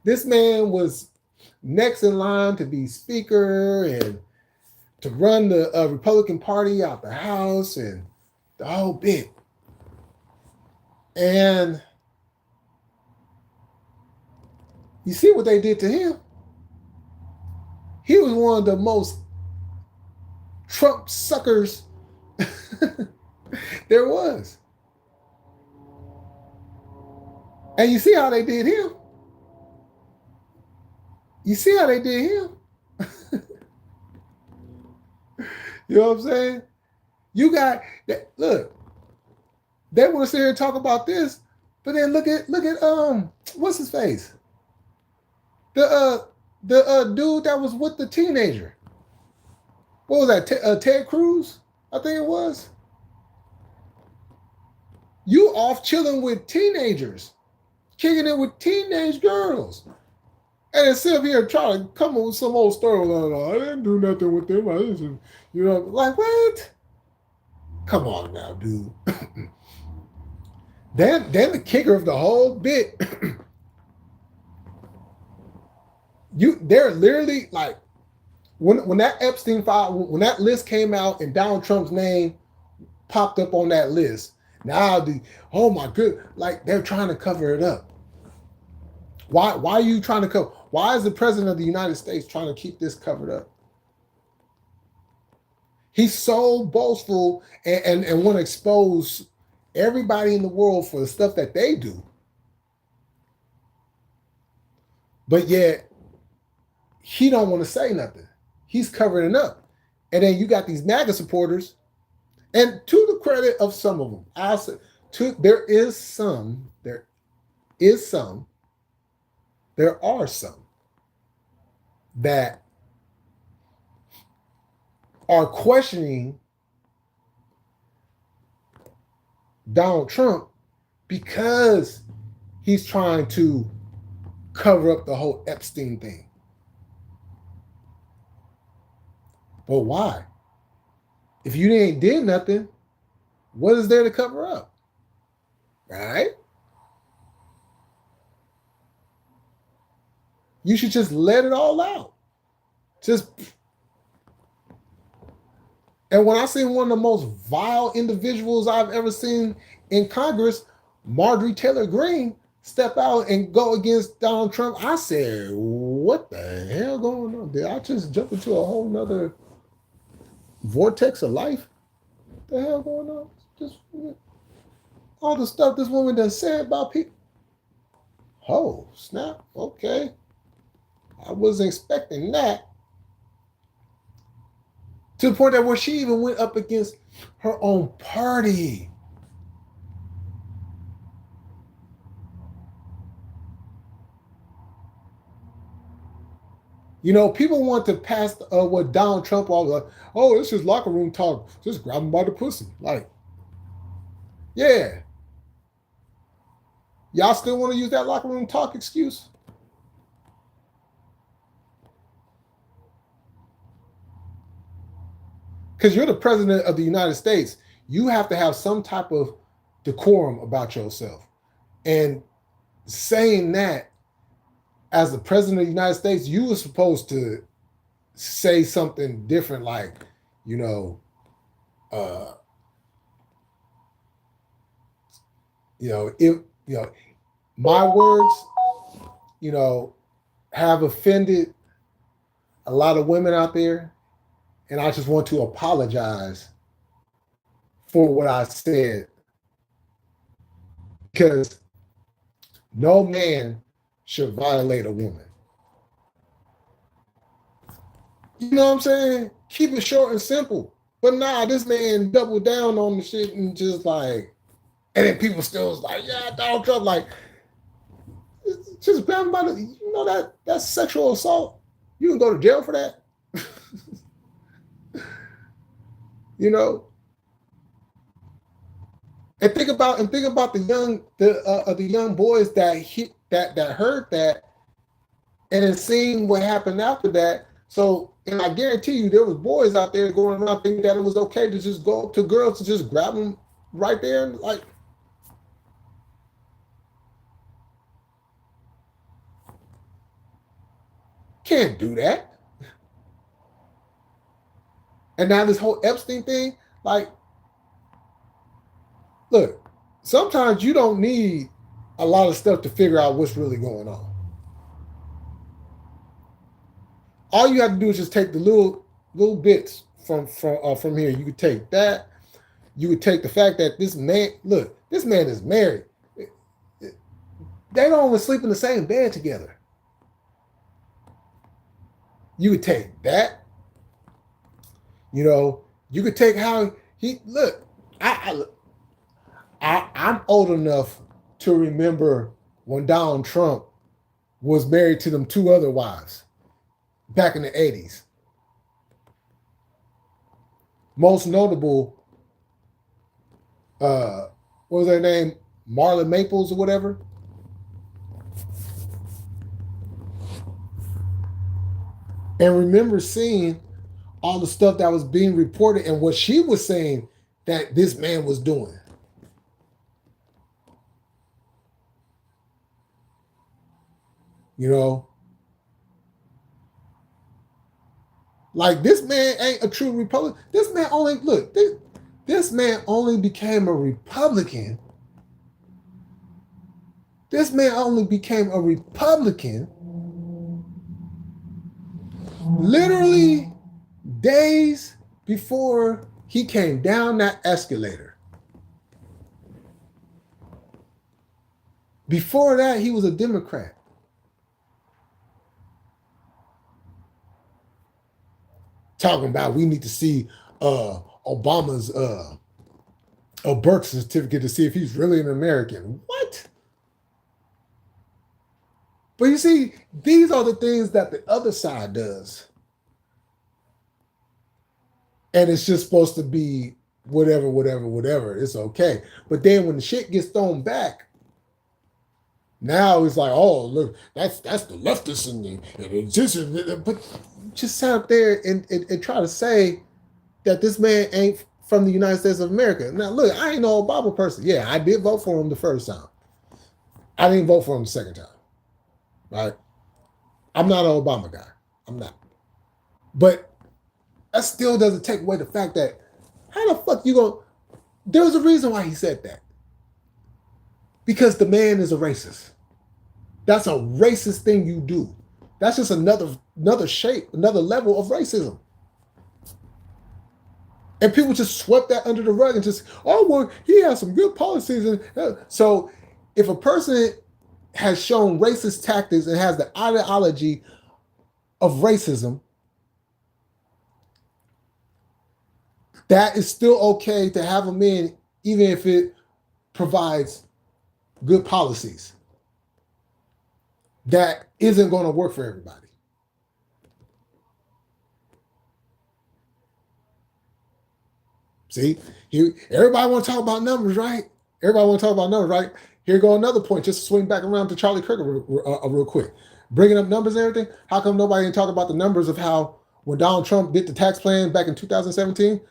Speaker 1: This man was next in line to be speaker and to run the Republican Party out the House and the whole bit. And you see what they did to him? He was one of the most Trump suckers there was. And you see how they did him? You see how they did him? You know what I'm saying? You got that. Look, they want to sit here and talk about this, but then look at what's his face? The dude that was with the teenager. What was that? Ted Cruz, I think it was. You off chilling with teenagers, kicking it with teenage girls. And then sit up here and try to come up with some old story. Like, I didn't do nothing with them. I didn't, like, what? Come on now, dude. Then the kicker of the whole bit, they're literally like, when that Epstein file, when that list came out and Donald Trump's name popped up on that list, now oh my good, like they're trying to cover it up. Why are you trying to cover? Why is the president of the United States trying to keep this covered up? He's so boastful and want to expose everybody in the world for the stuff that they do. But yet, he don't want to say nothing. He's covering it up. And then you got these MAGA supporters, and to the credit of some of them, I'll say, there are some that are questioning Donald Trump because he's trying to cover up the whole Epstein thing. But why? If you ain't did nothing, what is there to cover up? Right? You should just let it all out. And when I see one of the most vile individuals I've ever seen in Congress, Marjorie Taylor Greene, step out and go against Donald Trump, I said, what the hell going on? Did I just jump into a whole nother vortex of life? What the hell going on? Just all the stuff this woman done said about people. Oh, snap. Okay. I wasn't expecting that. To the point that where she even went up against her own party. You know, people want to pass what Donald Trump was like, oh, it's just locker room talk. Just grab him by the pussy. Like, yeah. Y'all still want to use that locker room talk excuse? Because you're the president of the United States. you have to have some type of decorum about yourself. And saying that as the president of the United States, you were supposed to say something different, like, you know, if my words, have offended a lot of women out there, and I just want to apologize for what I said, because no man should violate a woman. You know what I'm saying? Keep it short and simple. But nah, this man doubled down on the shit and just like, and then people still was like, yeah, Donald Trump, like, just grab him by the, that's sexual assault. You can go to jail for that. And think about the young boys that heard that, and then seeing what happened after that. So, and I guarantee you, there was boys out there going around thinking that it was okay to just go up to girls to just grab them right there and like. Can't do that. And now this whole Epstein thing, like, look, sometimes you don't need a lot of stuff to figure out what's really going on. All you have to do is just take the little bits from here. You could take that. You would take the fact that this man is married. They don't even sleep in the same bed together. You would take that. You could take how he look. I'm old enough to remember when Donald Trump was married to them two other wives back in the 80s. Most notable, what was their name? Marla Maples or whatever. And remember seeing all the stuff that was being reported and what she was saying that this man was doing. Like, this man ain't a true Republican. This man only became a Republican. This man only became a Republican literally days before he came down that escalator. Before that, he was a Democrat. Talking about we need to see Obama's a birth certificate to see if he's really an American. What? But you see, these are the things that the other side does. And it's just supposed to be whatever. It's okay. But then when the shit gets thrown back, now it's like, oh, look, that's the leftists and but just sit up there and try to say that this man ain't from the United States of America. Now, look, I ain't no Obama person. Yeah, I did vote for him the first time. I didn't vote for him the second time. Right? I'm not an Obama guy. I'm not. But that still doesn't take away the fact that how the fuck you going? There's a reason why he said that. Because the man is a racist. That's a racist thing you do. That's just another shape, another level of racism. And people just swept that under the rug and just, oh, well, he has some good policies. And so if a person has shown racist tactics and has the ideology of racism, that is still okay to have them in, even if it provides good policies. That isn't going to work for everybody. See, everybody want to talk about numbers, right? Everybody want to talk about numbers, right? Here go another point, just to swing back around to Charlie Kirk real quick. Bringing up numbers and everything. How come nobody didn't talk about the numbers of how when Donald Trump did the tax plan back in 2017,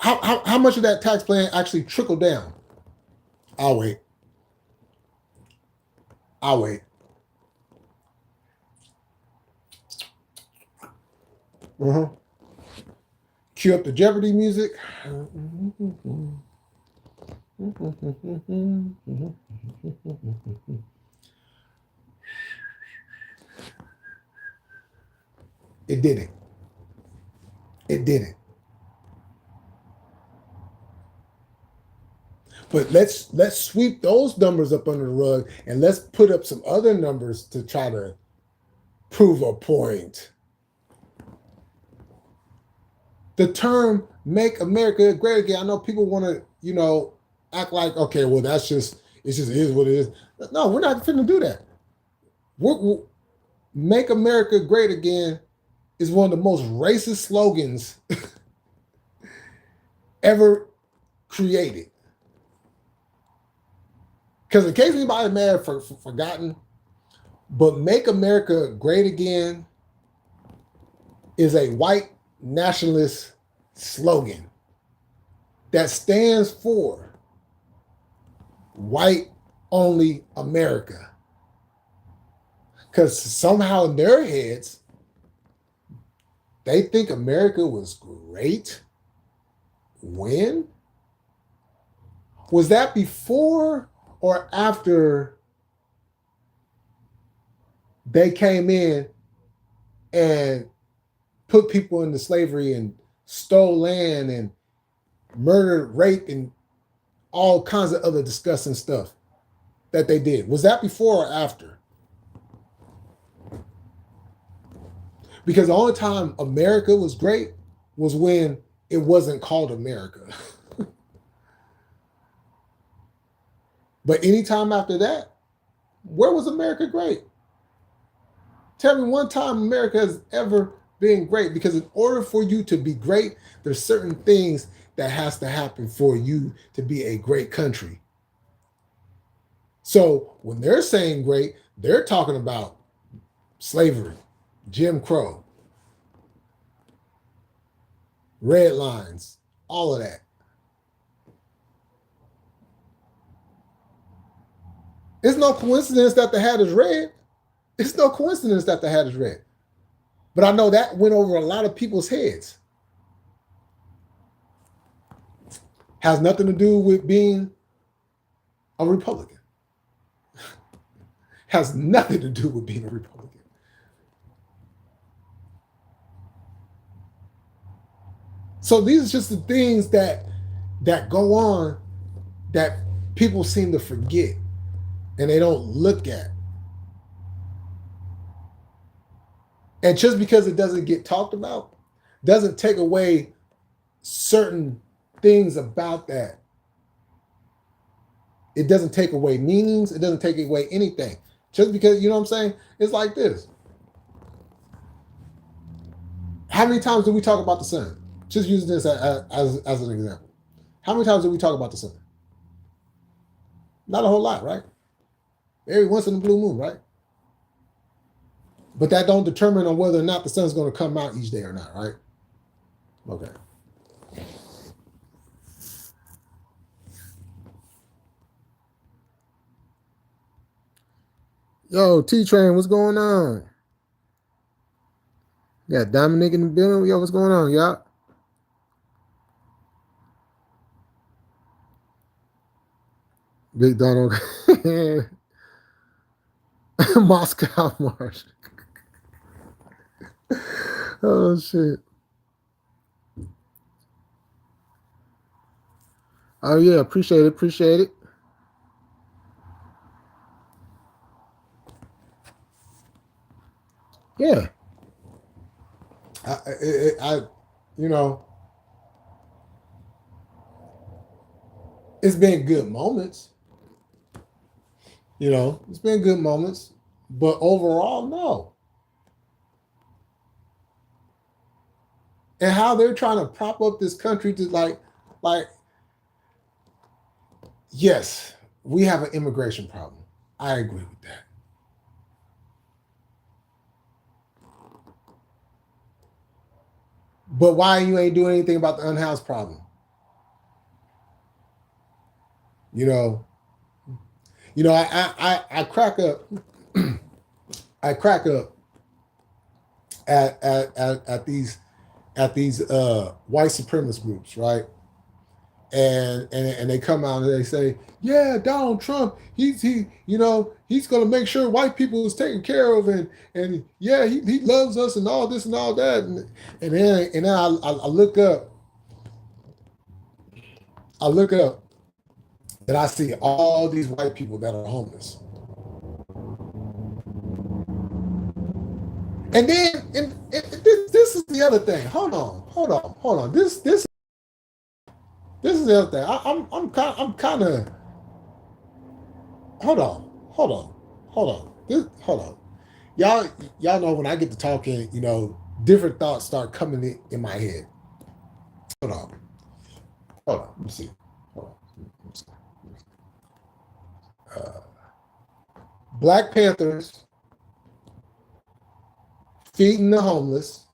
Speaker 1: How much of that tax plan actually trickled down? I'll wait. I'll wait. Cue up the Jeopardy music. It didn't. It didn't. But let's sweep those numbers up under the rug and let's put up some other numbers to try to prove a point. The term "Make America Great Again," I know people want to, act like, okay, well, it just is what it is. No, we're not finna do that. Make America Great Again is one of the most racist slogans ever created. Because in case anybody may have forgotten, but Make America Great Again is a white nationalist slogan that stands for white only America. Because somehow in their heads, they think America was great. When? Was that before or after they came in and put people into slavery and stole land and murdered, raped, and all kinds of other disgusting stuff that they did? Was that before or after? Because the only time America was great was when it wasn't called America. But anytime after that, where was America great? Tell me one time America has ever been great. Because in order for you to be great, there's certain things that has to happen for you to be a great country. So when they're saying great, they're talking about slavery, Jim Crow, red lines, all of that. It's no coincidence that the hat is red. It's no coincidence that the hat is red. But I know that went over a lot of people's heads. Has nothing to do with being a Republican. Has nothing to do with being a Republican. So these are just the things that go on that people seem to forget and they don't look at. And just because it doesn't get talked about doesn't take away certain things about that. It doesn't take away meanings. It doesn't take away anything. Just because, you know what I'm saying? It's like this. How many times do we talk about the sun? Just using this as an example. How many times do we talk about the sun? Not a whole lot, right? Every once in a blue moon, right? But that don't determine on whether or not the sun's going to come out each day or not, right? Okay. Yo, T-Train, what's going on? Yeah, Dominic in the building. Yo, what's going on, y'all? Big Donald. Moscow March. Oh, shit. Oh, yeah, appreciate it. Yeah. It's been good moments. It's been good moments, but overall, no. And how they're trying to prop up this country to like, yes, we have an immigration problem. I agree with that. But why you ain't doing anything about the unhoused problem? You know, I crack up. I crack up at these white supremacist groups, right? And they come out and they say, yeah, Donald Trump, he's going to make sure white people is taken care of, and yeah, he loves us and all this and all that, and then I look up, and I see all these white people that are homeless, and then this is the other thing. Hold on. This is the other thing. I'm kind of. Hold on. Hold on. Y'all know when I get to talking, different thoughts start coming in my head. Hold on. Let me see. Hold on. Black Panthers feeding the homeless,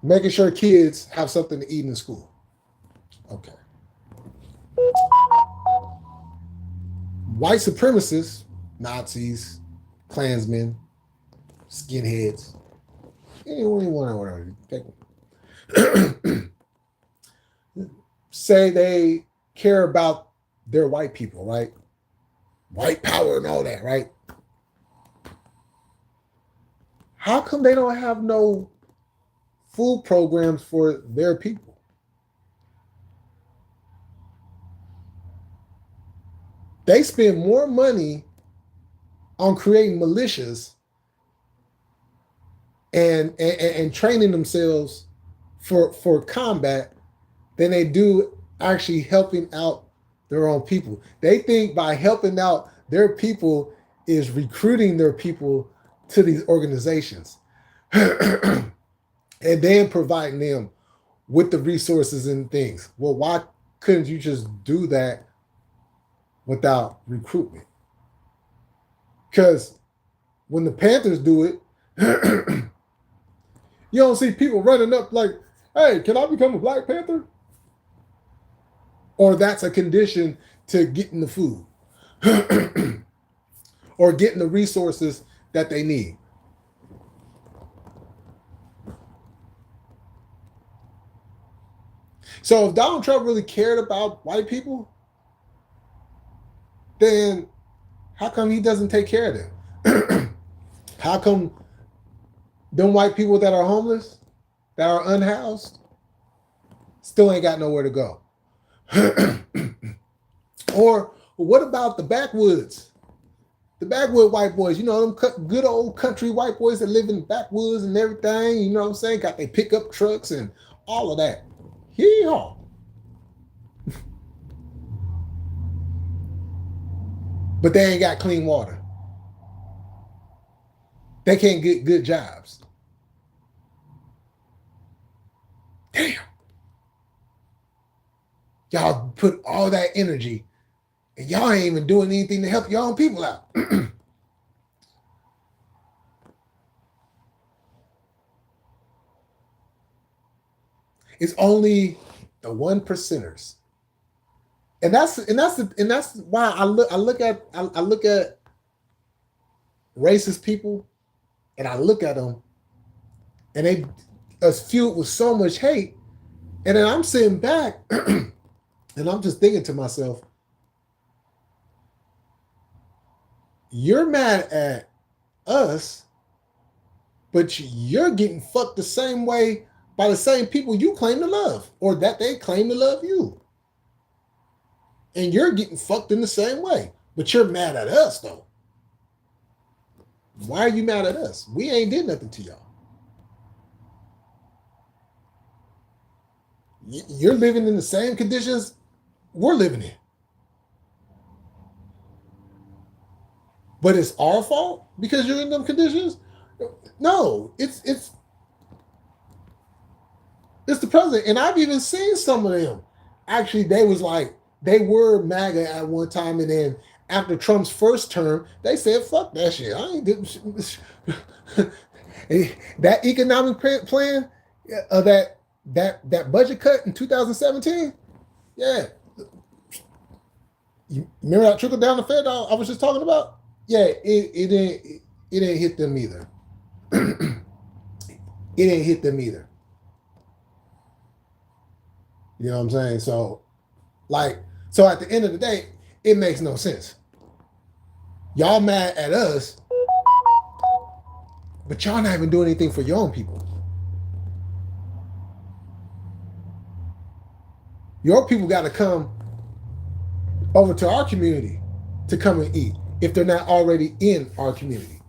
Speaker 1: making sure kids have something to eat in school. Okay. White supremacists, Nazis, Klansmen, skinheads, anyone, whatever. Say they care about their white people, right? White power and all that, right? How come they don't have no food programs for their people? They spend more money on creating militias and training themselves for combat than they do actually helping out their own people. They think by helping out their people is recruiting their people to these organizations and then providing them with the resources and things. Well, why couldn't you just do that without recruitment? Because when the Panthers do it, you don't see people running up like, hey, can I become a Black Panther? Or that's a condition to getting the food or getting the resources that they need. So if Donald Trump really cared about white people, then how come he doesn't take care of them? How come them white people that are homeless, that are unhoused, still ain't got nowhere to go? Or what about the backwoods? The backwood white boys, them good old country white boys that live in the backwoods and everything, you know what I'm saying? Got their pickup trucks and all of that. Hee-haw. But they ain't got clean water. They can't get good jobs. Damn. Y'all put all that energy and y'all ain't even doing anything to help your own people out. It's only the 1%ers. And that's why I look at racist people, and I look at them, and they are fueled with so much hate, and then I'm sitting back, and I'm just thinking to myself, you're mad at us, but you're getting fucked the same way by the same people you claim to love, or that they claim to love you. And you're getting fucked in the same way, but you're mad at us though. Why are you mad at us? We ain't did nothing to y'all. You're living in the same conditions we're living in. But it's our fault because you're in them conditions? No, it's the president. And I've even seen some of them. Actually, they were MAGA at one time, and then after Trump's first term, they said, fuck that shit. I ain't doing shit. That economic plan, that budget cut in 2017, yeah, You remember that trickle down effect I was just talking about? Yeah, it didn't hit them either. It didn't hit them either. You know what I'm saying? So, so at the end of the day, it makes no sense. Y'all mad at us, but y'all not even doing anything for your own people. Your people got to come over to our community to come and eat if they're not already in our community.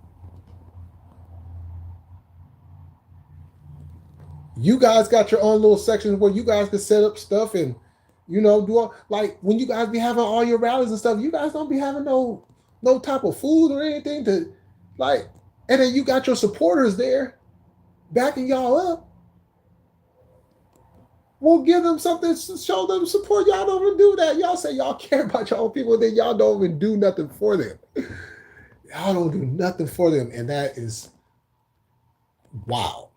Speaker 1: You guys got your own little sections where you guys can set up stuff and, do all, like when you guys be having all your rallies and stuff, you guys don't be having no type of food or anything to, like, and then you got your supporters there backing y'all up. We'll give them something to show them support. Y'all don't even do that. Y'all say y'all care about your own people, then y'all don't even do nothing for them. Y'all don't do nothing for them, and that is wow.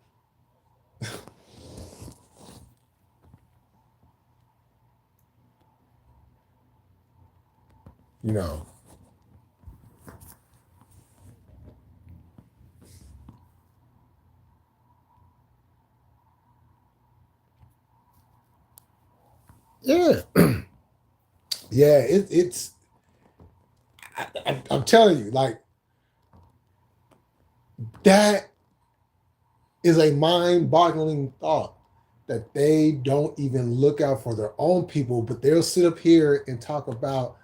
Speaker 1: Yeah. Yeah, it's I'm telling you, like, that is a mind-boggling thought that they don't even look out for their own people, but they'll sit up here and talk about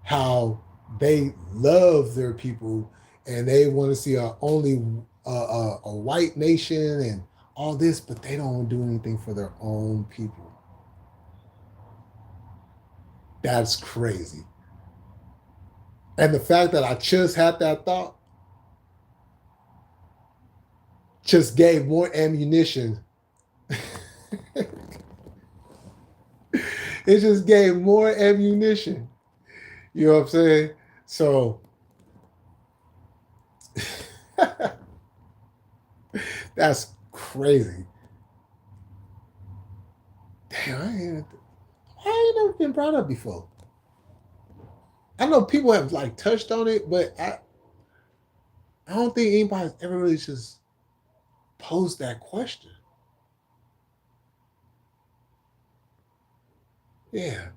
Speaker 1: how they love their people and they want to see only a white nation and all this, but they don't do anything for their own people. That's crazy. And the fact that I just had that thought just gave more ammunition. It just gave more ammunition. You know what I'm saying? So that's crazy. Damn, I ain't never been brought up before. I know people have like touched on it, but I don't think anybody's ever really just posed that question. Yeah.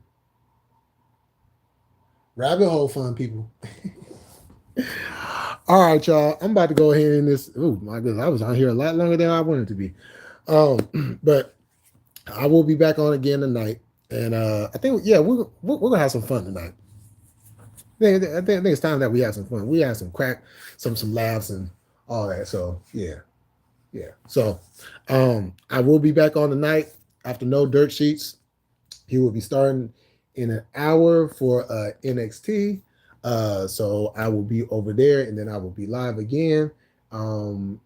Speaker 1: Rabbit hole fun, people. All right, y'all. I'm about to go ahead in this. Oh my goodness, I was on here a lot longer than I wanted to be. But I will be back on again tonight, and I think we're gonna have some fun tonight. I think it's time that we have some fun. We have some some laughs and all that. So yeah. So I will be back on tonight after No Dirt Sheets. He will be starting in an hour for NXT. So I will be over there, and then I will be live again. And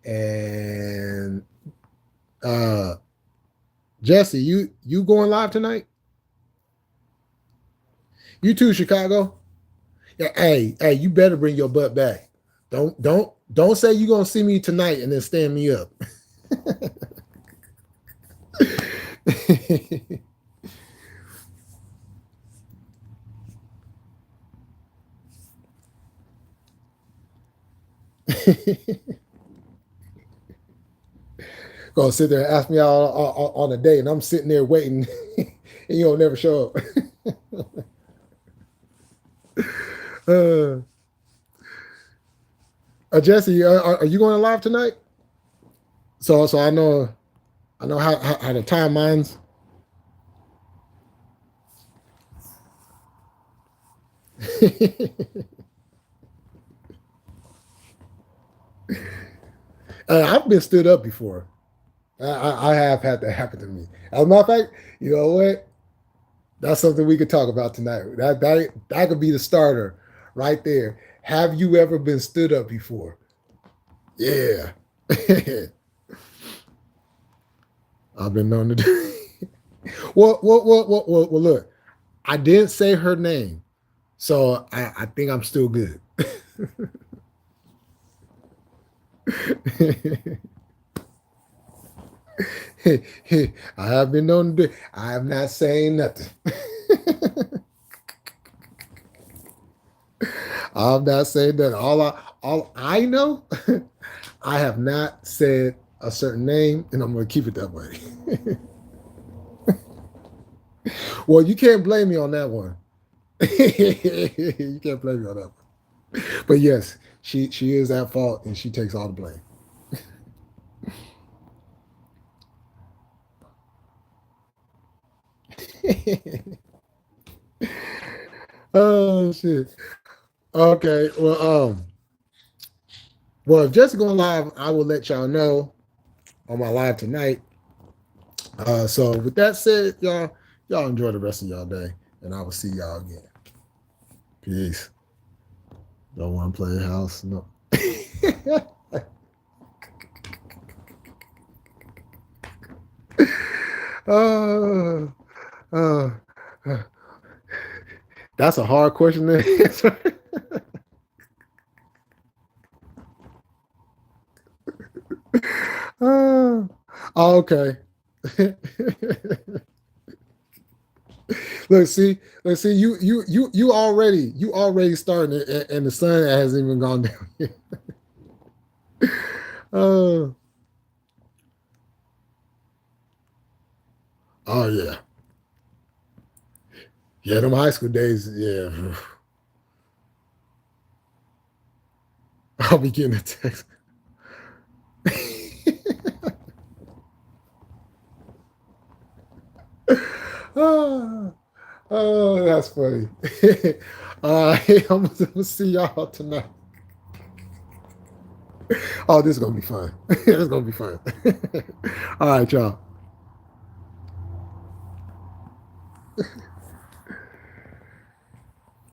Speaker 1: Jesse, you going live tonight? You too, Chicago. Yeah, hey, you better bring your butt back. Don't say you're gonna see me tonight and then stand me up. Gonna sit there and ask me out on a date, and I'm sitting there waiting, and you don't never show up. Jesse, are you going live tonight? So I know how the timelines. I've been stood up before. I have had that happen to me. As a matter of fact, you know what? That's something we could talk about tonight. That could be the starter right there. Have you ever been stood up before? Yeah. I've been known to do. Well, look, I didn't say her name, so I think I'm still good. I have been known to do. I am not saying nothing. I'm not saying that. All I know, I have not said a certain name, and I'm going to keep it that way. Well, you can't blame me on that one. You can't blame me on that one. But yes, she is at fault, and she takes all the blame. Oh shit. Okay. Well, if Jessica going live, I will let y'all know on my live tonight. So with that said, y'all enjoy the rest of y'all day, and I will see y'all again. Peace. Don't want to play house? No. uh, uh, that's a hard question to answer. Okay. Let's see. You already starting it, and the sun hasn't even gone down yet. Oh yeah. Yeah, them high school days, yeah. I'll be getting a text. Oh, that's funny. I'm gonna see y'all tonight. Oh, this is gonna be fun. This is gonna be fun. All right, y'all.